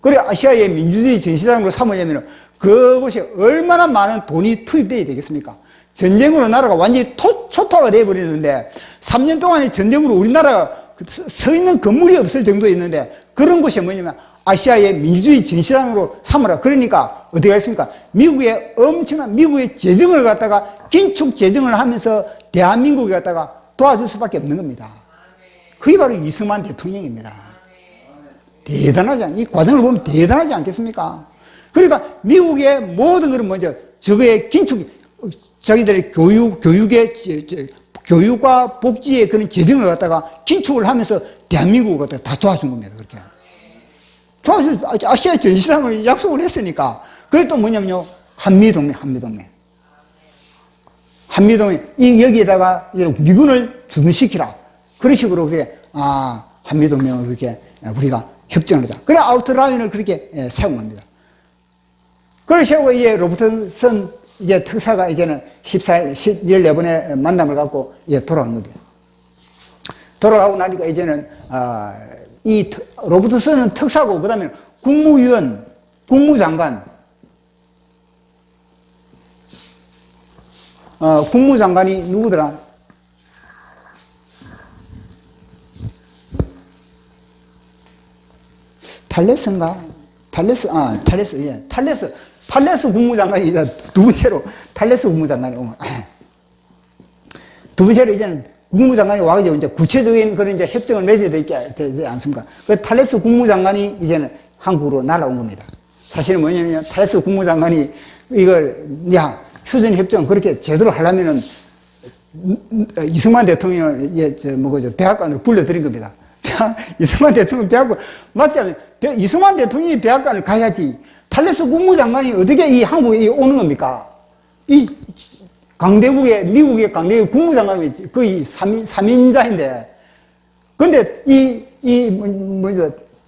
그래 아시아의 민주주의 전시장으로 삼으려면 그곳이 얼마나 많은 돈이 투입되어야 되겠습니까? 전쟁으로 나라가 완전히 초토화가 되어버리는데 3년 동안의 전쟁으로 우리나라가 서 있는 건물이 없을 정도였는데 그런 곳이 뭐냐면 아시아의 민주주의 전시장으로 삼으라. 그러니까 어떻게 했습니까? 미국의 엄청난 미국의 재정을 갖다가 긴축 재정을 하면서 대한민국에 갖다가 도와줄 수밖에 없는 겁니다. 그게 바로 이승만 대통령입니다. 대단하지 않, 이 과정을 보면 대단하지 않겠습니까? 그러니까 미국의 모든 것은 먼저 저거의 긴축, 자기들의 교육과 복지의 그런 재정을 갖다가 긴축을 하면서 대한민국을 갖다가 다 도와준 겁니다. 그렇게. 아시아 전시상을 약속을 했으니까. 그게 또 뭐냐면요. 한미동맹. 여기에다가 미군을 주둔시키라. 그런 식으로 그렇게, 한미동맹을 그렇게 우리가 협정을 하자. 그래, 아웃라인을 그렇게 세운 겁니다. 그걸 세우고 이제 로버트슨 이제 특사가 이제는 14번의 만남을 갖고 이제 돌아오는 겁니다. 돌아가고 나니까 이제는, 이 로버트슨은 특사고, 그 다음에 국무위원, 국무장관, 국무장관이 누구더라? 탈레스인가? 탈레스 국무장관이 두 번째로, 탈레스 국무장관이 오면, 두 번째로 이제는 국무장관이 와가지고 이제 구체적인 그런 이제 협정을 맺어야 되지 않습니까? 그 탈레스 국무장관이 이제는 한국으로 날아온 겁니다. 사실은 뭐냐면, 탈레스 국무장관이 이걸, 휴전협정 그렇게 제대로 하려면은, 이승만 대통령을 백악관으로 불러들인 겁니다. 이승만 대통령 백악관, 맞지 않아요? 이승만 대통령이 백악관을 가야지. 탈레스 국무장관이 어떻게 이 한국에 오는 겁니까? 미국의 강대국의 국무장관이 거의 3인자인데. 근데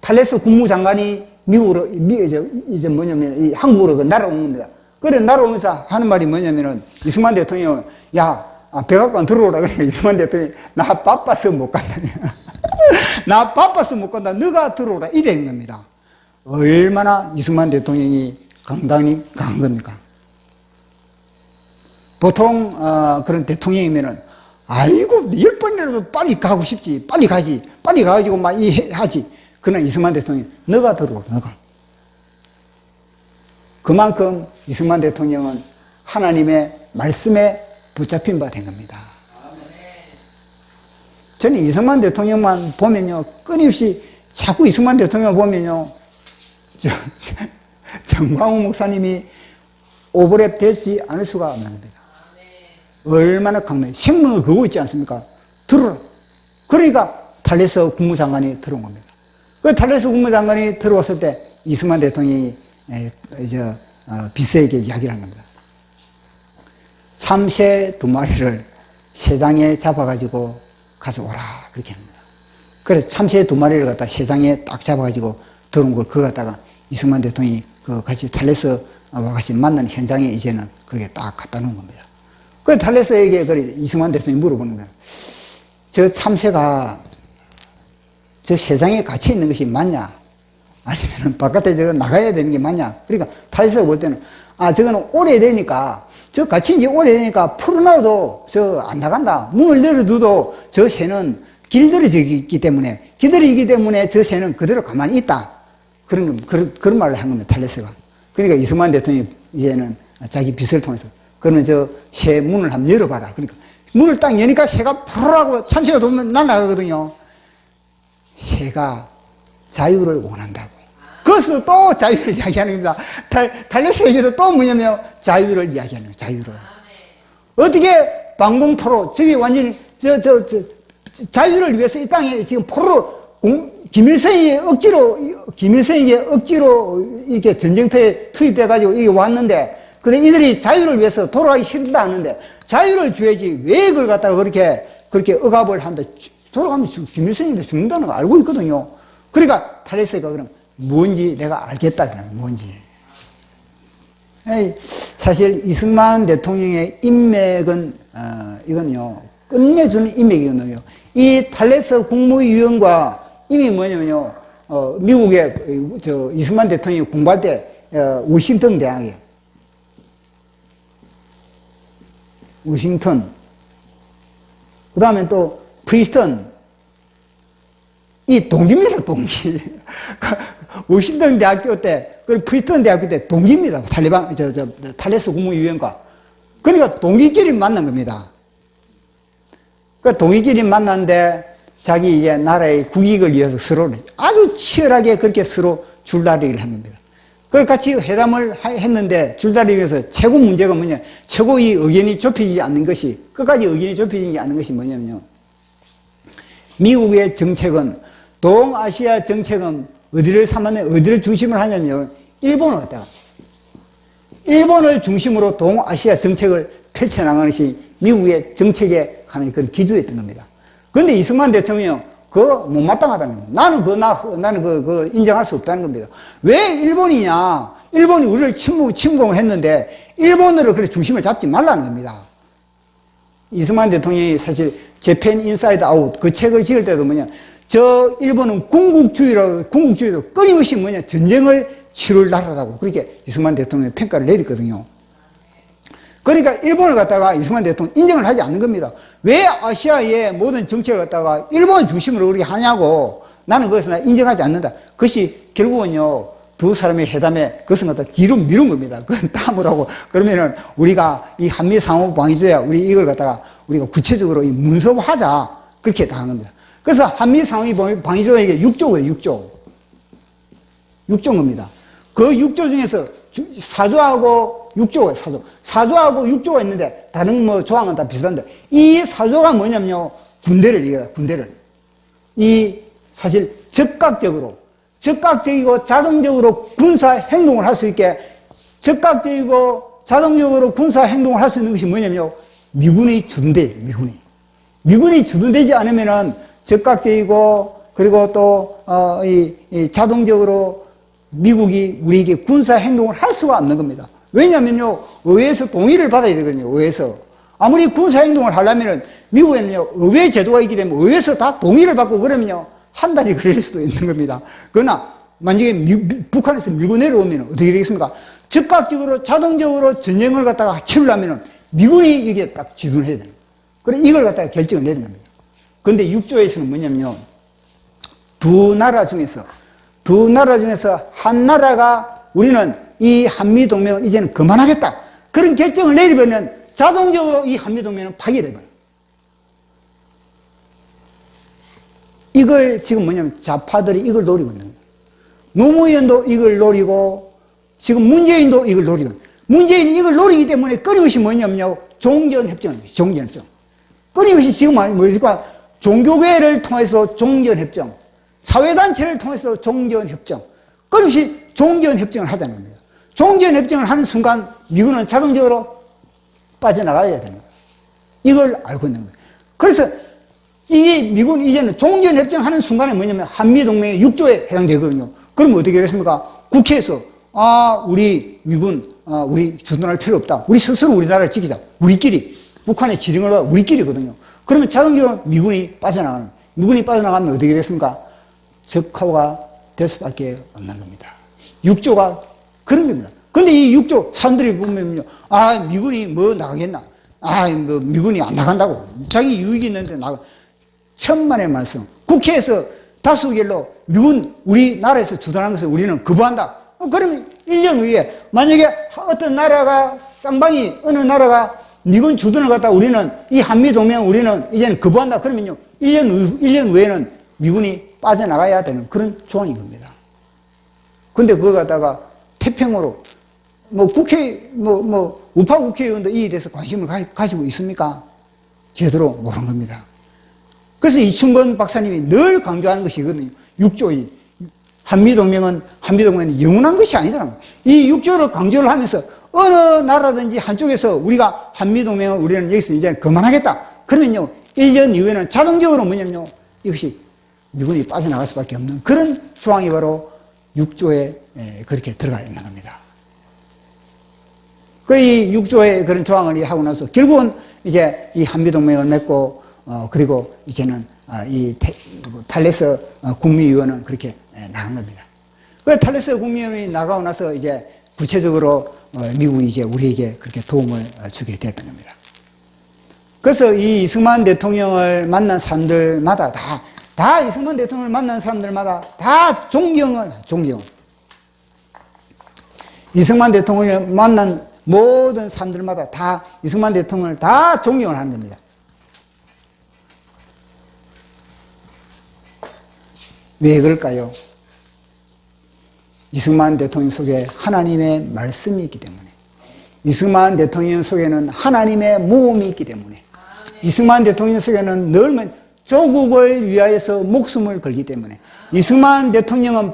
탈레스 국무장관이 미국으로, 이 한국으로 날아온 겁니다. 그래, 날아오면서 하는 말이 뭐냐면은, 이승만 대통령은, 백악관 들어오라. 그러니까 이승만 대통령이, 나 바빠서 못 간다. 나 바빠서 못 간다. 너가 들어오라. 이래 겁니다. 얼마나 이승만 대통령이 강단이 강한 겁니까? 보통, 그런 대통령이면은, 아이고, 10번이라도 빨리 가고 싶지. 빨리 가지. 빨리 가가지고 막 하지. 그러나 이승만 대통령이, 너가 들어오라. 너가. 그만큼 이승만 대통령은 하나님의 말씀에 붙잡힌 바 된 겁니다. 저는 이승만 대통령만 보면요, 끊임없이 자꾸 이승만 대통령 보면요, 정광훈 목사님이 오버랩 되지 않을 수가 없는 겁니다. 얼마나 강력해. 생명을 걸고 있지 않습니까? 들어라. 그러니까 탈레스 국무장관이 들어온 겁니다. 그 탈레스 국무장관이 들어왔을 때 이승만 대통령이 비서에게 이야기를 한 겁니다. 참새 2마리를 새장에 잡아가지고 가서 오라. 그렇게 합니다. 그래서 참새 2마리를 갖다 새장에 딱 잡아가지고 들어온 걸 그걸 갖다가 이승만 대통령이 같이 탈레스와 같이 만난 현장에 이제는 그렇게 딱 갖다 놓은 겁니다. 그래서 탈레스에게 이승만 대통령이 물어보는 거예요. 저 참새가 저 새장에 갇혀 있는 것이 맞냐? 아니면 바깥에 저거 나가야 되는 게 맞냐? 그러니까 탈레스가 볼 때는 저거는 오래되니까 저 갇힌 지 오래되니까 풀어놔도 저 안 나간다. 문을 열어둬도 저 새는 길들여지기 때문에 저 새는 그대로 가만히 있다. 그런 말을 한 겁니다. 탈레스가. 그러니까 이승만 대통령이 이제는 자기 비서를 통해서 그러면 저 새 문을 한번 열어봐라. 그러니까 문을 딱 여니까 새가 푸르라고 참새가 돌면 날아가거든요. 새가 자유를 원한다고. 그것으로 또 자유를 이야기하는 겁니다. 탈레스에게서 또 뭐냐면 자유를 이야기하는 거예요. 자유를. 어떻게 방공포로 저기 완전히 자유를 위해서 이 땅에 지금 포로로 김일성에게 억지로 이렇게 전쟁터에 투입돼가지고 이게 왔는데, 근데 이들이 자유를 위해서 돌아가기 싫다 하는데 자유를 줘야지 왜 그걸 갖다가 그렇게 억압을 한다. 돌아가면 김일성이 죽는다는 거 알고 있거든요. 그러니까 탈레스가 그럼 뭔지 내가 알겠다. 그러면 뭔지. 사실 이승만 대통령의 인맥은 이건요 끝내주는 인맥이거든요. 이 탈레스 국무위원과 이미 뭐냐면요 미국의 이승만 대통령이 공부할 때 워싱턴 대학에 그 다음에 또 프리스턴 이 동기입니다. 동기. 워싱턴 대학교 때, 그 프리스턴 대학교 때 동기입니다. 탈레스 국무위원과. 그러니까 동기끼리 만난 겁니다. 그 동기끼리 만났는데 자기 이제 나라의 국익을 위해서 서로 아주 치열하게 그렇게 서로 줄다리기를 한 겁니다. 그걸 같이 회담을 했는데 줄다리기 위해서 최고 문제가 뭐냐. 최고 이 의견이 좁혀지지 않는 것이, 끝까지 의견이 좁혀지지 않는 것이 뭐냐면요. 미국의 정책은, 동아시아 정책은 어디를 중심으로 하냐면 일본을 갖다가 일본을 중심으로 동아시아 정책을 펼쳐나가는 것이 미국의 정책에 하나의 그런 기조였던 겁니다. 그런데 이승만 대통령 그거 못마땅하다는 겁니다. 나는 그 인정할 수 없다는 겁니다. 왜 일본이냐? 일본이 우리를 침공했는데 일본으로 그래 중심을 잡지 말라는 겁니다. 이승만 대통령이 사실 재팬 인사이드 아웃 그 책을 지을 때도 뭐냐, 저 일본은 궁극주의로 끊임없이 전쟁을 치룰 나라라고 그렇게 이승만 대통령이 평가를 내렸거든요. 그러니까 일본을 갖다가 이승만 대통령 인정을 하지 않는 겁니다. 왜 아시아의 모든 정책을 갖다가 일본 중심으로 그렇게 하냐고. 나는 그것을 인정하지 않는다. 그것이 결국은요, 두 사람의 회담에 그것을 갖다 뒤로 미룬 겁니다. 그건 다음으로 그러면은 우리가 이 한미 상호 방위조약 우리 이걸 갖다가 우리가 구체적으로 이 문서화하자. 그렇게 다 한 겁니다. 그래서 한미 상호 방위조약이 6조고요, 6조인 겁니다. 그 6조 중에서 4조하고 6조가 4조하고 6조가 있는데 다른 뭐 조항은 다 비슷한데 이 4조가 뭐냐면요, 군대를 얘기해요. 군대를 이 사실 적극적이고 자동적으로 군사 행동을 할 수 있게 적극적이고 자동적으로 군사 행동을 할 수 있는 것이 뭐냐면요, 미군이 주둔대. 미군이 주둔되지 않으면은 적극적이고 그리고 또 이 자동적으로 미국이 우리에게 군사 행동을 할 수가 없는 겁니다. 왜냐면요, 의회에서 동의를 받아야 되거든요. 의회에서 아무리 군사 행동을 하려면은 미국에는요 의회 제도가 있기 때문에 의회에서 다 동의를 받고 그러면요 한 달이 걸릴 수도 있는 겁니다. 그러나 만약에 북한에서 밀고 내려오면 어떻게 되겠습니까? 즉각적으로 자동적으로 전쟁을 갖다가 치르려면은 미군이 이게 딱 지도를 해야 되는 거예요. 그래 이걸 갖다가 결정을 내는 겁니다. 그런데 6조에서는 뭐냐면요, 두 나라 중에서 한 나라가 우리는 이 한미동맹을 이제는 그만하겠다. 그런 결정을 내리면 자동적으로 이 한미동맹은 파괴돼버려요. 이걸 지금 뭐냐면 좌파들이 이걸 노리고 있는 거예요. 노무현도 이걸 노리고 지금 문재인도 이걸 노리고 있는 거예요. 문재인이 이걸 노리기 때문에 끊임없이 뭐냐면요, 종전협정입니다. 종전협정. 끊임없이 지금 뭐니까 종교계를 통해서 종전협정, 사회단체를 통해서 종전협정, 끊임없이 종전협정을 하자는 겁니다. 종전협정을 하는 순간 미군은 자동적으로 빠져나가야 되는 거예요. 이걸 알고 있는 거예요. 그래서 이 미군 이제는 종전협정 하는 순간에 뭐냐면 한미동맹의 6조에 해당되거든요. 그러면 어떻게 되겠습니까? 국회에서 우리 미군 우리 주둔할 필요 없다. 우리 스스로 우리나라를 지키자. 우리끼리 북한의 지령을 받아 우리끼리거든요. 그러면 자동적으로 미군이 빠져나가면 어떻게 되겠습니까? 적화가 될 수밖에 없는 겁니다. 6조가 그런 겁니다. 근데 이 6조 사람들이 보면요, 미군이 뭐 나가겠나? 뭐 미군이 안 나간다고. 자기 유익이 있는데 나가. 천만의 말씀. 국회에서 다수결로 미군 우리나라에서 주둔하는 것을 우리는 거부한다. 그러면 1년 후에 만약에 어떤 나라가 쌍방이 어느 나라가 미군 주둔을 갖다 우리는 이 한미동맹 우리는 이제는 거부한다. 그러면요 1년 후에는 미군이 빠져나가야 되는 그런 조항인 겁니다. 근데 그걸 갖다가 태평으로 우파 국회의원도 이에 대해서 관심을 가지고 있습니까? 제대로 모르는 겁니다. 그래서 이충건 박사님이 늘 강조하는 것이 이거든요. 6조의 한미동맹은 영원한 것이 아니다라는 거예요. 이 6조를 강조를 하면서 어느 나라든지 한쪽에서 우리가 한미동맹을 우리는 여기서 이제 그만하겠다. 그러면요 1년 이후에는 자동적으로 뭐냐면요 이것이 미군이 빠져나갈 수밖에 없는 그런 조항이 바로 6조에 그렇게 들어가 있는 겁니다. 그 이 6조의 그런 조항을 하고 나서 결국은 이제 이 한미동맹을 맺고 그리고 이제는 이 탈레스 국무위원은 그렇게 나간 겁니다. 그 탈레스 국무위원이 나가고 나서 이제 구체적으로 미국이 이제 우리에게 그렇게 도움을 주게 됐던 겁니다. 그래서 이 이승만 대통령을 만난 사람들마다 다 이승만 대통령을 만난 사람들마다 다 존경을. 이승만 대통령을 만난 모든 사람들마다 다 이승만 대통령을 다 존경을 하는 겁니다. 왜 그럴까요? 이승만 대통령 속에 하나님의 말씀이 있기 때문에, 이승만 대통령 속에는 하나님의 모험이 있기 때문에, 이승만 대통령 속에는 늘 조국을 위하여서 목숨을 걸기 때문에 이승만 대통령은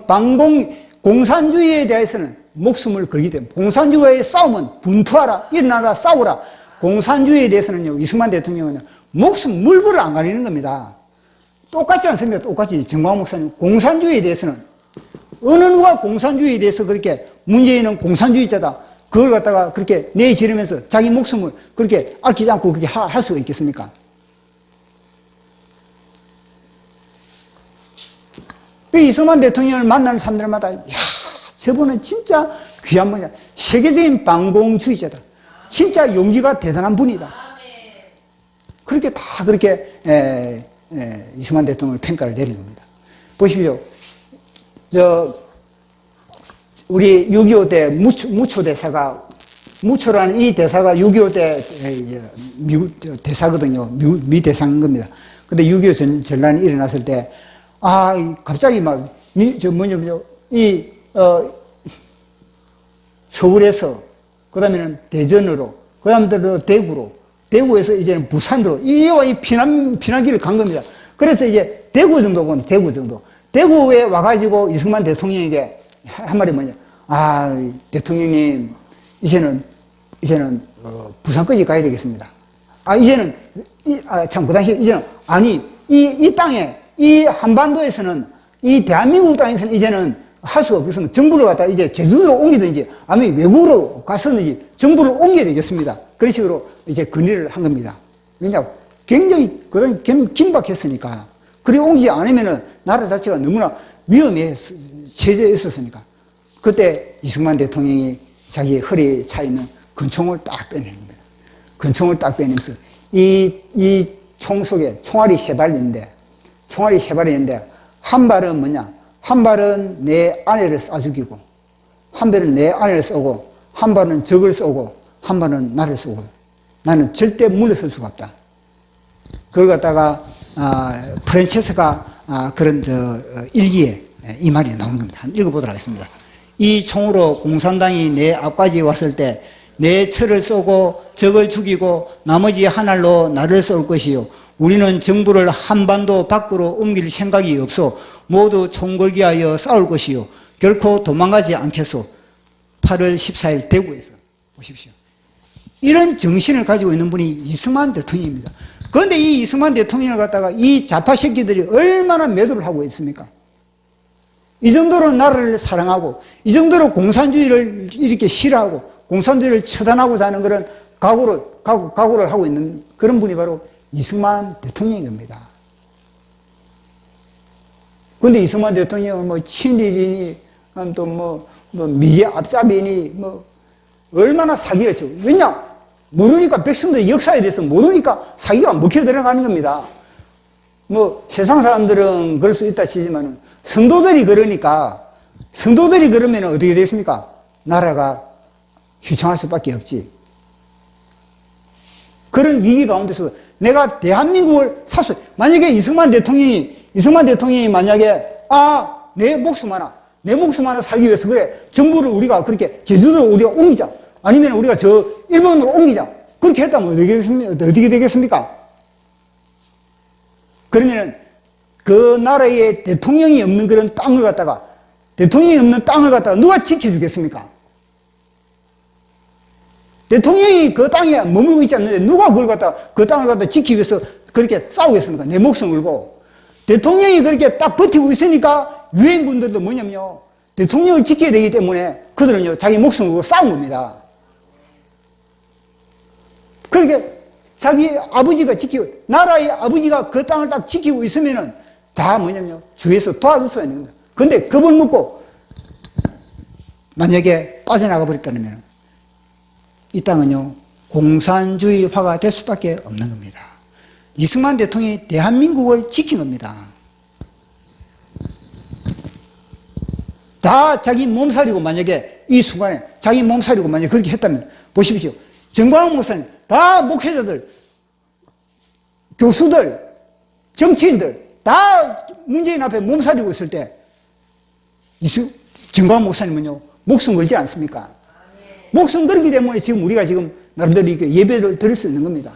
공산주의에 대해서는 목숨을 걸기 때문에 공산주의와의 싸움은 분투하라, 일어나라, 싸우라. 공산주의에 대해서는요, 이승만 대통령은 목숨 물불을 안 가리는 겁니다. 똑같지 않습니까? 똑같이 정광훈 목사님 공산주의에 대해서는 어느 누가 공산주의에 대해서 그렇게 문재인은 공산주의자다 그걸 갖다가 그렇게 내지르면서 자기 목숨을 그렇게 아끼지 않고 그렇게 할 수가 있겠습니까? 이승만 대통령을 만나는 사람들마다 야, 저분은 진짜 귀한 분이다. 세계적인 반공주의자다. 진짜 용기가 대단한 분이다. 그렇게 다 그렇게 이승만 대통령을 평가를 내린 겁니다. 보십시오. 우리 6.25 때 무초 대사가, 무초라는 이 대사가 6.25 때 미국 대사거든요. 미 대사인 겁니다. 근데 6.25 전란이 일어났을 때, 갑자기 서울에서, 그 다음에는 대전으로, 그 다음에 대구로, 대구에서 이제는 부산으로, 이와 이 피난길을 간 겁니다. 그래서 이제 대구 정도 보면 대구 정도. 대구에 와가지고 이승만 대통령에게 한 말이 뭐냐. 대통령님, 이제는 부산까지 가야 되겠습니다. 그 당시, 이 땅에, 이 한반도에서는, 이 대한민국 땅에서는 이제는 할 수가 없겠습니다. 정부를 갖다 이제 제주도로 옮기든지, 아니면 외국으로 갔었는지 정부를 옮겨야 되겠습니다. 그런 식으로 이제 건의를 한 겁니다. 왜냐, 굉장히 그런 긴박했으니까. 그리 옮기지 않으면은 나라 자체가 너무나 위험에 처해 있었으니까. 그때 이승만 대통령이 자기 허리에 차 있는 권총을 딱 빼내는 겁니다. 권총을 딱 빼내면서 이 총 속에 총알이 세 발이 있는데 한 발은 뭐냐? 한 발은 내 아내를 쏴 죽이고, 한 발은 내 아내를 쏘고, 한 발은 적을 쏘고, 한 발은 나를 쏘고, 나는 절대 물러설 수가 없다. 그걸 갖다가 프란체스가 그런 일기에 이 말이 나오는 겁니다. 한번 읽어보도록 하겠습니다. 이 총으로 공산당이 내 앞까지 왔을 때 내 철을 쏘고 적을 죽이고 나머지 한 알로 나를 쏠 것이요. 우리는 정부를 한반도 밖으로 옮길 생각이 없어 모두 총걸기하여 싸울 것이요. 결코 도망가지 않겠소. 8월 14일 대구에서 보십시오. 이런 정신을 가지고 있는 분이 이승만 대통령입니다. 그런데 이 이승만 대통령을 갖다가 이 좌파 새끼들이 얼마나 매도를 하고 있습니까? 이 정도로 나라를 사랑하고 이 정도로 공산주의를 이렇게 싫어하고 공산주의를 처단하고자 하는 그런 각오를 하고 있는 그런 분이 바로 이승만 대통령인 겁니다. 그런데 이승만 대통령은 친일이니 또 미제 앞잡이니 얼마나 사기를 치고, 왜냐? 모르니까, 백성들의 역사에 대해서 모르니까 사기가 먹혀 들어가는 겁니다. 세상 사람들은 그럴 수 있다 치지만 성도들이 그러면 어떻게 되겠습니까? 나라가 휘청할 수밖에 없지. 그런 위기 가운데서 내가 대한민국을 만약에 이승만 대통령이 만약에 내 목숨 하나 살기 위해서 그래 정부를 우리가 그렇게 제주도로 우리가 옮기자, 아니면 우리가 저 일본으로 옮기자, 그렇게 했다면 어떻게 되겠습니까? 그러면은 그 나라에 대통령이 없는 그런 땅을 갖다가 누가 지켜주겠습니까? 대통령이 그 땅에 머물고 있지 않는데 누가 그 땅을 갖다 지키기 위해서 그렇게 싸우겠습니까? 내 목숨 걸고. 대통령이 그렇게 딱 버티고 있으니까 유엔군들도 뭐냐면요, 대통령을 지켜야 되기 때문에 그들은요 자기 목숨을 걸고 싸운 겁니다. 그렇게 자기 아버지가 나라의 아버지가 그 땅을 딱 지키고 있으면은 다 뭐냐면요, 주위에서 도와줄 수가 있는 겁니다. 근데 겁을 먹고 만약에 빠져나가 버렸다면 이 땅은요 공산주의화가 될 수밖에 없는 겁니다. 이승만 대통령이 대한민국을 지킨 겁니다. 다 자기 몸살이고 만약에 이 순간에 자기 몸살이고 만약에 그렇게 했다면 보십시오. 정광훈 목사님, 다 목회자들, 교수들, 정치인들 다 문재인 앞에 몸살이고 있을 때 정광훈 목사님은요 목숨 걸지 않습니까? 목숨 걸기 때문에 지금 우리가 지금 나름대로 이렇게 예배를 드릴 수 있는 겁니다.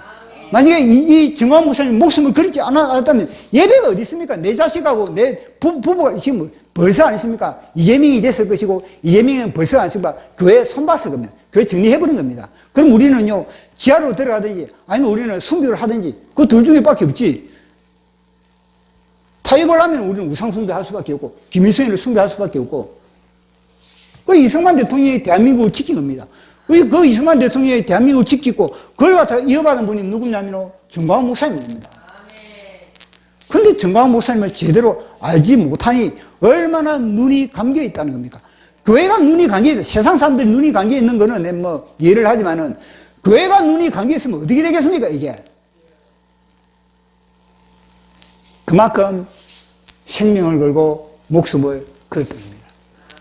만약에 이 정광훈 목사님 목숨을 걸지 않았다면 예배가 어디 있습니까? 내 자식하고 내 부부가 지금 벌써 안 했습니까? 이재명이 됐을 것이고 이재명은 벌써 안 했습니까? 교회에 손봤을 겁니다. 교회 정리해버린 겁니다. 그럼 우리는요, 지하로 들어가든지 아니면 우리는 순교를 하든지 그 둘 중에 밖에 없지. 타협을 하면 우리는 우상 숭배할 수밖에 없고 김일성을 숭배할 수밖에 없고 그 이승만 대통령이 대한민국을 지킨 겁니다. 그 이승만 대통령이 대한민국을 지키고 그걸 갖다 이어받은 분이 누구냐면 정광훈 목사님입니다. 그런데 정광훈 목사님을 제대로 알지 못하니 얼마나 눈이 감겨 있다는 겁니까? 교회가 눈이 감겨 있다. 세상 사람들이 눈이 감겨 있는 거는 뭐 이해를 하지만은 교회가 눈이 감겨 있으면 어떻게 되겠습니까, 이게? 그만큼 생명을 걸고 목숨을 걸었던 겁니다.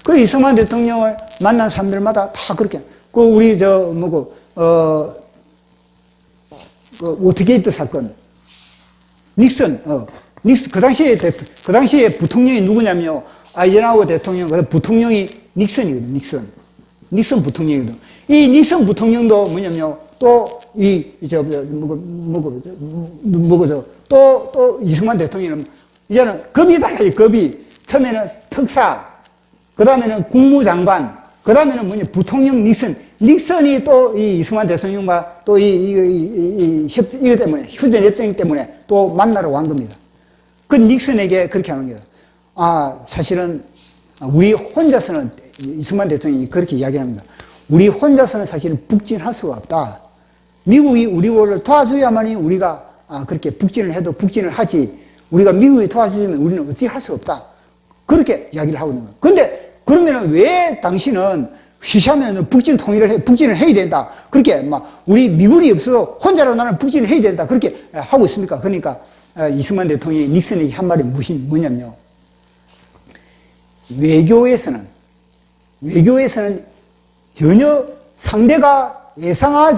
그 이승만 대통령을 만난 사람들마다 다 그렇게. 그 우리 워터게이트 사건, 닉슨 그 당시에 부통령이 누구냐면요, 아이젠하워 대통령, 그 부통령이 닉슨이거든, 닉슨 부통령이거든. 이 닉슨 부통령도 뭐냐면요, 또 이승만 대통령은 이제는 급이 달라요, 급이. 처음에는 특사, 그 다음에는 국무장관, 그 다음에는 부통령 닉슨이 또 이 이승만 대통령과 또 이거 때문에, 휴전협정 때문에 또 만나러 간 겁니다. 그 닉슨에게 그렇게 하는 거예요. 사실은 우리 혼자서는, 이승만 대통령이 그렇게 이야기를 합니다. 우리 혼자서는 사실은 북진할 수가 없다. 미국이 우리를 도와줘야만이 우리가 그렇게 북진을 해도 북진을 하지, 우리가 미국이 도와주면 우리는 어찌 할 수 없다. 그렇게 이야기를 하고 있는 거예요. 근데 그러면은 왜 당신은 시시하면 북진을 해야 된다. 그렇게 우리 미군이 없어도 혼자로 나는 북진을 해야 된다. 그렇게 하고 있습니까? 그러니까 이승만 대통령이 닉슨에게 한 말이 뭐냐면요. 외교에서는 전혀 상대가 예상할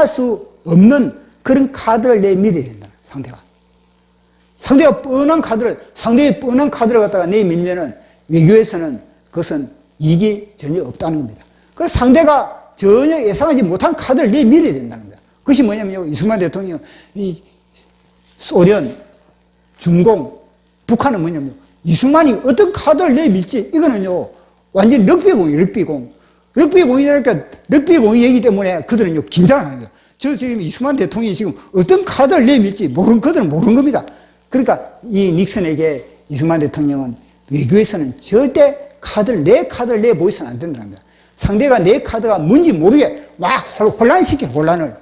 수 없는 그런 카드를 내밀어야 된다. 상대의 뻔한 카드를 갖다가 내밀면은 외교에서는 그것은 이익이 전혀 없다는 겁니다. 그래서 상대가 전혀 예상하지 못한 카드를 내밀어야 된다는 겁니다. 그것이 뭐냐면요, 이승만 대통령, 이 소련, 중공, 북한은 뭐냐면요, 이승만이 어떤 카드를 내밀지, 이거는요, 완전히 럭비공이니까 럭비공이기 때문에 그들은요, 긴장하는 거예요. 지금 이승만 대통령이 지금 어떤 카드를 내밀지 그들은 모르는 겁니다. 그러니까 이 닉슨에게 이승만 대통령은 외교에서는 절대 내 카드를 내보이서는 안 된다는 겁니다. 상대가 내 카드가 뭔지 모르게 막 혼란을.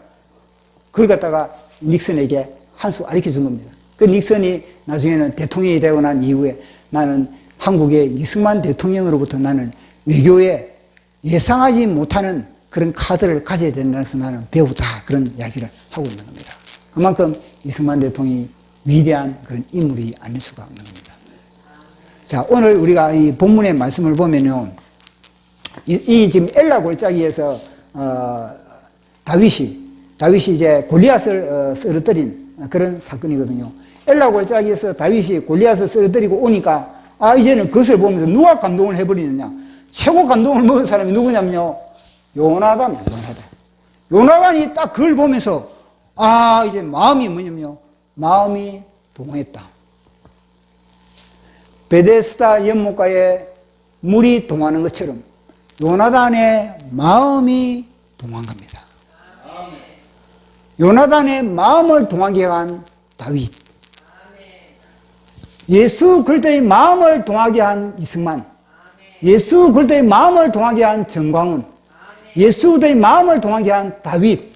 그걸 갖다가 닉슨에게 한 수 가르쳐 준 겁니다. 그 닉슨이 나중에는 대통령이 되고 난 이후에 나는 한국의 이승만 대통령으로부터 나는 외교에 예상하지 못하는 그런 카드를 가져야 된다는 것을 나는 배우자, 그런 이야기를 하고 있는 겁니다. 그만큼 이승만 대통령이 위대한 그런 인물이 아닐 수가 없는 겁니다. 자, 오늘 우리가 이 본문의 말씀을 보면요, 이 지금 엘라 골짜기에서 다윗이 이제 골리앗을 쓰러뜨린 그런 사건이거든요. 엘라 골짜기에서 다윗이 골리앗을 쓰러뜨리고 오니까 이제는 그것을 보면서 누가 감동을 해버리느냐? 최고 감동을 먹은 사람이 누구냐면요, 요나단이 딱 그걸 보면서 이제 마음이 뭐냐면요, 마음이 동했다. 베데스다 연못가에 물이 동하는 것처럼 요나단의 마음이 동한 겁니다. 요나단의 마음을 동하게 한 다윗, 예수 그리스도의 마음을 동하게 한 이승만, 예수 그리스도의 마음을 동하게 한 정광훈, 예수 그리스도의 마음을 동하게 한 다윗.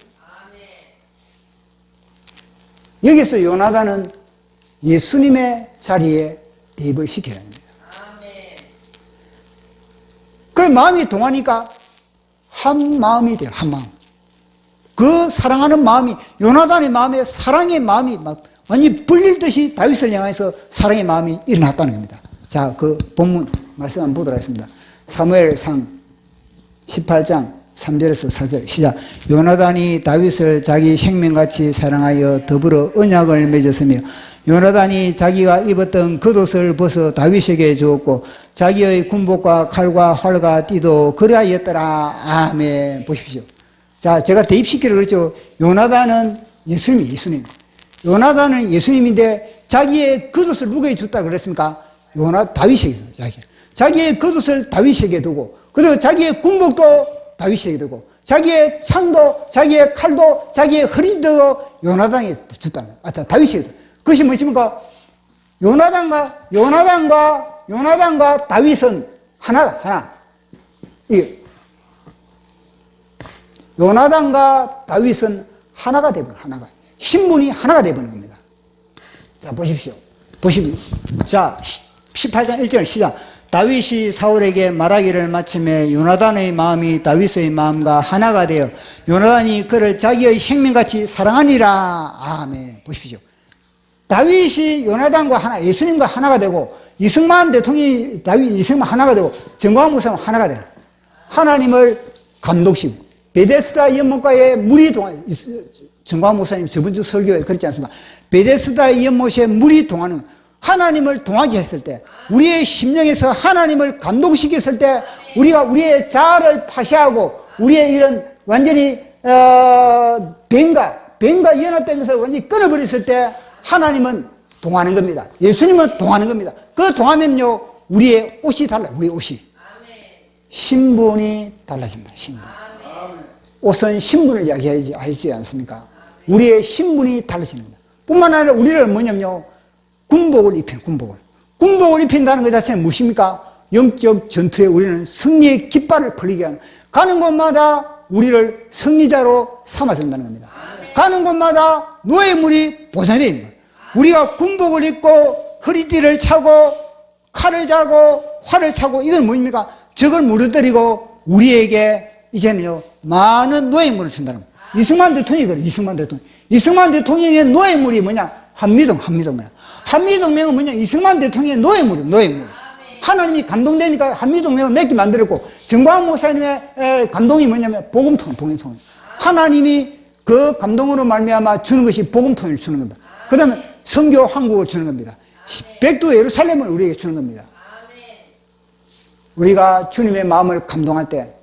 여기서 요나단은 예수님의 자리에 대입을 시켜야 합니다. 그 마음이 동하니까 한 마음이 돼요. 한 마음. 그 사랑하는 마음이, 요나단의 마음에 사랑의 마음이 막 완전히 불릴 듯이 다윗을 향해서 사랑의 마음이 일어났다는 겁니다. 자, 그 본문 말씀 한번 보도록 하겠습니다. 사무엘상 18장 3절에서 4절 시작. 요나단이 다윗을 자기 생명같이 사랑하여 더불어 언약을 맺었으며 요나단이 자기가 입었던 겉옷을 벗어 다윗에게 주었고 자기의 군복과 칼과 활과 띠도 그리하였더라. 아멘. 보십시오. 자, 제가 대입시키려 그랬죠. 요나단은 예수님. 요나단은 예수님인데 자기의 겉옷을 누구에게 줬다 그랬습니까? 다윗에게 자기의 겉옷을 다윗에게 두고, 그리고 자기의 군복도 다윗에게 두고, 자기의 창도, 자기의 칼도, 자기의 허리도 요나단에게 줬다. 다윗에게 줬다. 그것이 무엇입니까? 요나단과 다윗은 하나. 요나단과 다윗은 하나가 되버려, 하나가. 신분이 하나가 되버리는 겁니다. 자, 보십시오. 자, 18장 1절 시작. 다윗이 사울에게 말하기를 마침에 요나단의 마음이 다윗의 마음과 하나가 되어 요나단이 그를 자기의 생명같이 사랑하니라. 아멘. 보십시오. 다윗이 요나단과 하나, 예수님과 하나가 되고, 이승만 대통령이 이승만 하나가 되고, 정광훈 목사는 하나가 되는, 하나님을 감독시키고, 베데스다 연못가에 물이 동하는, 정광훈 목사님 저번 주 설교에 그랬지 않습니까? 베데스다 연못에 물이 동하는, 하나님을 동하게 했을 때, 우리의 심령에서 하나님을 감동시켰을 때, 우리가 우리의 자아를 파쇄하고, 우리의 이런 완전히, 뱀과 연합된 것을 완전히 끊어버렸을 때, 하나님은 동하는 겁니다. 예수님은 동하는 겁니다. 그 동하면요, 우리의 옷이 달라요. 우리의 옷이. 신분이 달라집니다. 신분. 옷은 신분을 이야기하지 않습니까? 우리의 신분이 달라지는 겁니다. 뿐만 아니라 우리를 뭐냐면요, 군복을 입히는, 군복을 입힌다는 것 자체는 무엇입니까? 영적 전투에 우리는 승리의 깃발을 벌리게 하는, 가는 곳마다 우리를 승리자로 삼아준다는 겁니다. 가는 곳마다 노예 물이 보존되어 있는 거예요. 우리가 군복을 입고 허리띠를 차고 칼을 차고 활을 차고, 이건 뭡니까? 적을 무너뜨리고 우리에게 이제는요 많은 노예물을 준다는 거예요. 이승만 대통령이 그래요. 이승만 대통령의 노예물이 뭐냐? 한미동맹이야. 한미동맹은 뭐냐? 이승만 대통령의 노예물. 하나님이 감동되니까 한미동맹을 맺게 만들었고, 정광훈 목사님의 감동이 뭐냐면 복음통. 하나님이 그 감동으로 말미암아 주는 것이 복음통을 주는 겁니다. 그 다음에 선교 한국을 주는 겁니다. 백두 예루살렘을 우리에게 주는 겁니다. 우리가 주님의 마음을 감동할 때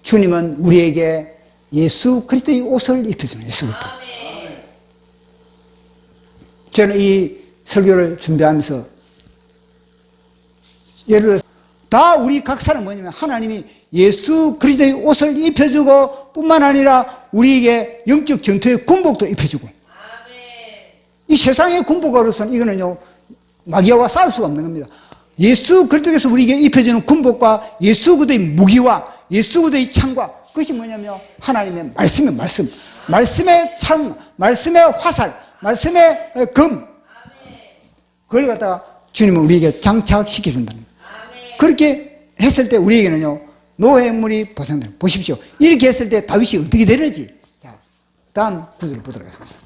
주님은 우리에게 예수 그리스도의 옷을 입혀주는, 예수 그리스도. 저는 이 설교를 준비하면서 예를 들어서 다 우리 각 사람 뭐냐면 하나님이 예수 그리스도의 옷을 입혀주고, 뿐만 아니라 우리에게 영적 전투의 군복도 입혀주고, 이 세상의 군복으로서는 이거는요 마귀와 싸울 수가 없는 겁니다. 예수 그리스도께서 우리에게 입혀주는 군복과 예수 그리스도의 무기와 예수 그리스도의 창과, 그것이 뭐냐면 하나님의 말씀의 창, 말씀의 화살, 말씀의 검, 그걸 갖다가 주님은 우리에게 장착시켜준다는 거예요. 그렇게 했을 때 우리에게는요 노예물이 보상돼요. 보십시오. 이렇게 했을 때 다윗이 어떻게 되는지. 자, 다음 구절을 보도록 하겠습니다.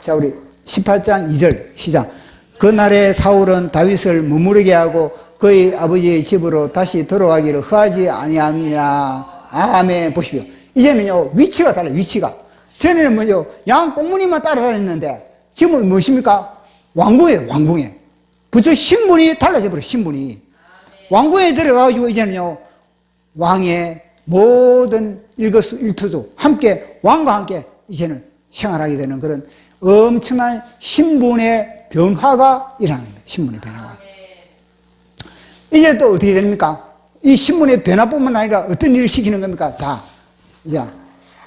자, 우리 18장 2절 시작. 그날에 사울은 다윗을 머무르게 하고 그의 아버지의 집으로 다시 돌아가기를 허하지 아니하니라. 아멘. 보십시오. 이제는요 위치가 달라요. 위치가. 전에는 뭐죠? 양 꽁무니만 따라다녔는데 지금은 무엇입니까? 왕궁에 부처 신분이 달라져 버려요. 신분이. 왕궁에 들어가가지고 이제는요 왕의 모든 일거수일투족 함께, 왕과 함께 이제는 생활하게 되는 그런 엄청난 신분의 변화가 일어나는 거예요. 신분의 변화가. 이제 또 어떻게 됩니까? 이 신분의 변화뿐만 아니라 어떤 일을 시키는 겁니까? 자, 이제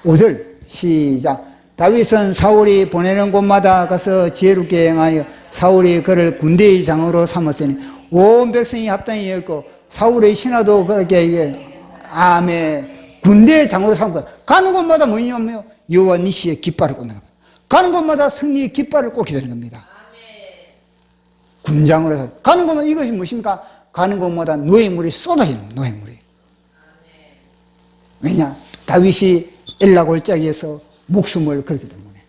5절 시작. 다윗은 사울이 보내는 곳마다 가서 지혜롭게 행하여 사울이 그를 군대의 장으로 삼았으니 온 백성이 합당히 여겼고, 사울의 신하도 그렇게, 아멘, 군대의 장으로 삼고, 가는 곳마다 뭐냐면 여호와 니시의 깃발을 꽂는 겁니다. 가는 곳마다 승리의 깃발을 꽂게 되는 겁니다. 군장으로 해서 가는 곳마다, 이것이 무엇입니까? 가는 곳마다 노예물이 쏟아지는 거예요. 노예물이. 왜냐? 다윗이 엘라 골짜기에서 목숨을 걸기 때문에.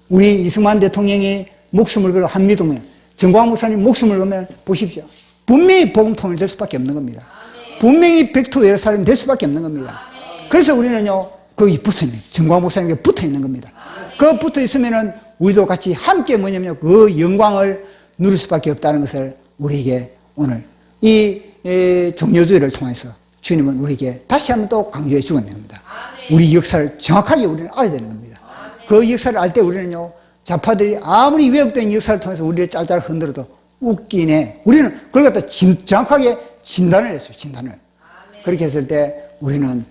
우리 이승만 대통령이 목숨을 걸어 한미동맹, 정광훈 목사님 목숨을 걸면 보십시오. 분명히 복음통일 될 수밖에 없는 겁니다. 분명히 백두 예루살렘 될 수밖에 없는 겁니다. 그래서 우리는요 거기 붙어 있는, 정광훈 목사님께 붙어 있는 겁니다. 그 붙어 있으면은 우리도 같이 함께 뭐냐면 그 영광을 누릴 수밖에 없다는 것을 우리에게 오늘 이 종려주의를 통해서 주님은 우리에게 다시 한번 또 강조해 주었는 겁니다. 우리 역사를 정확하게 우리는 알아야 되는 겁니다. 그 역사를 알 때 우리는요, 좌파들이 아무리 왜곡된 역사를 통해서 우리를 짤짤 흔들어도 웃기네. 우리는 그걸 갖다 정확하게 진단을 했어요, 진단을. 그렇게 했을 때 우리는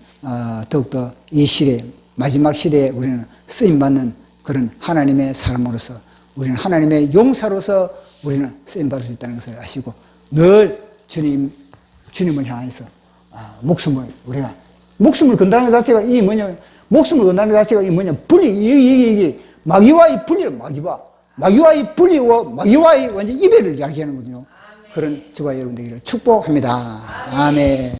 더욱더 이 시대, 마지막 시대에 우리는 쓰임받는 그런 하나님의 사람으로서, 우리는 하나님의 용사로서 우리는 쓰임받을 수 있다는 것을 아시고, 늘 주님을 향해서 우리가 목숨을 건다는 것 자체가 이 뭐냐면, 목숨을 건다는 것 자체가 이 뭐냐면, 이게 마귀와의 분리, 마귀와의 분리와 마귀와의 완전 이별을 이야기하는 거거든요. 그런 저와 여러분 되기를 축복합니다. 아멘.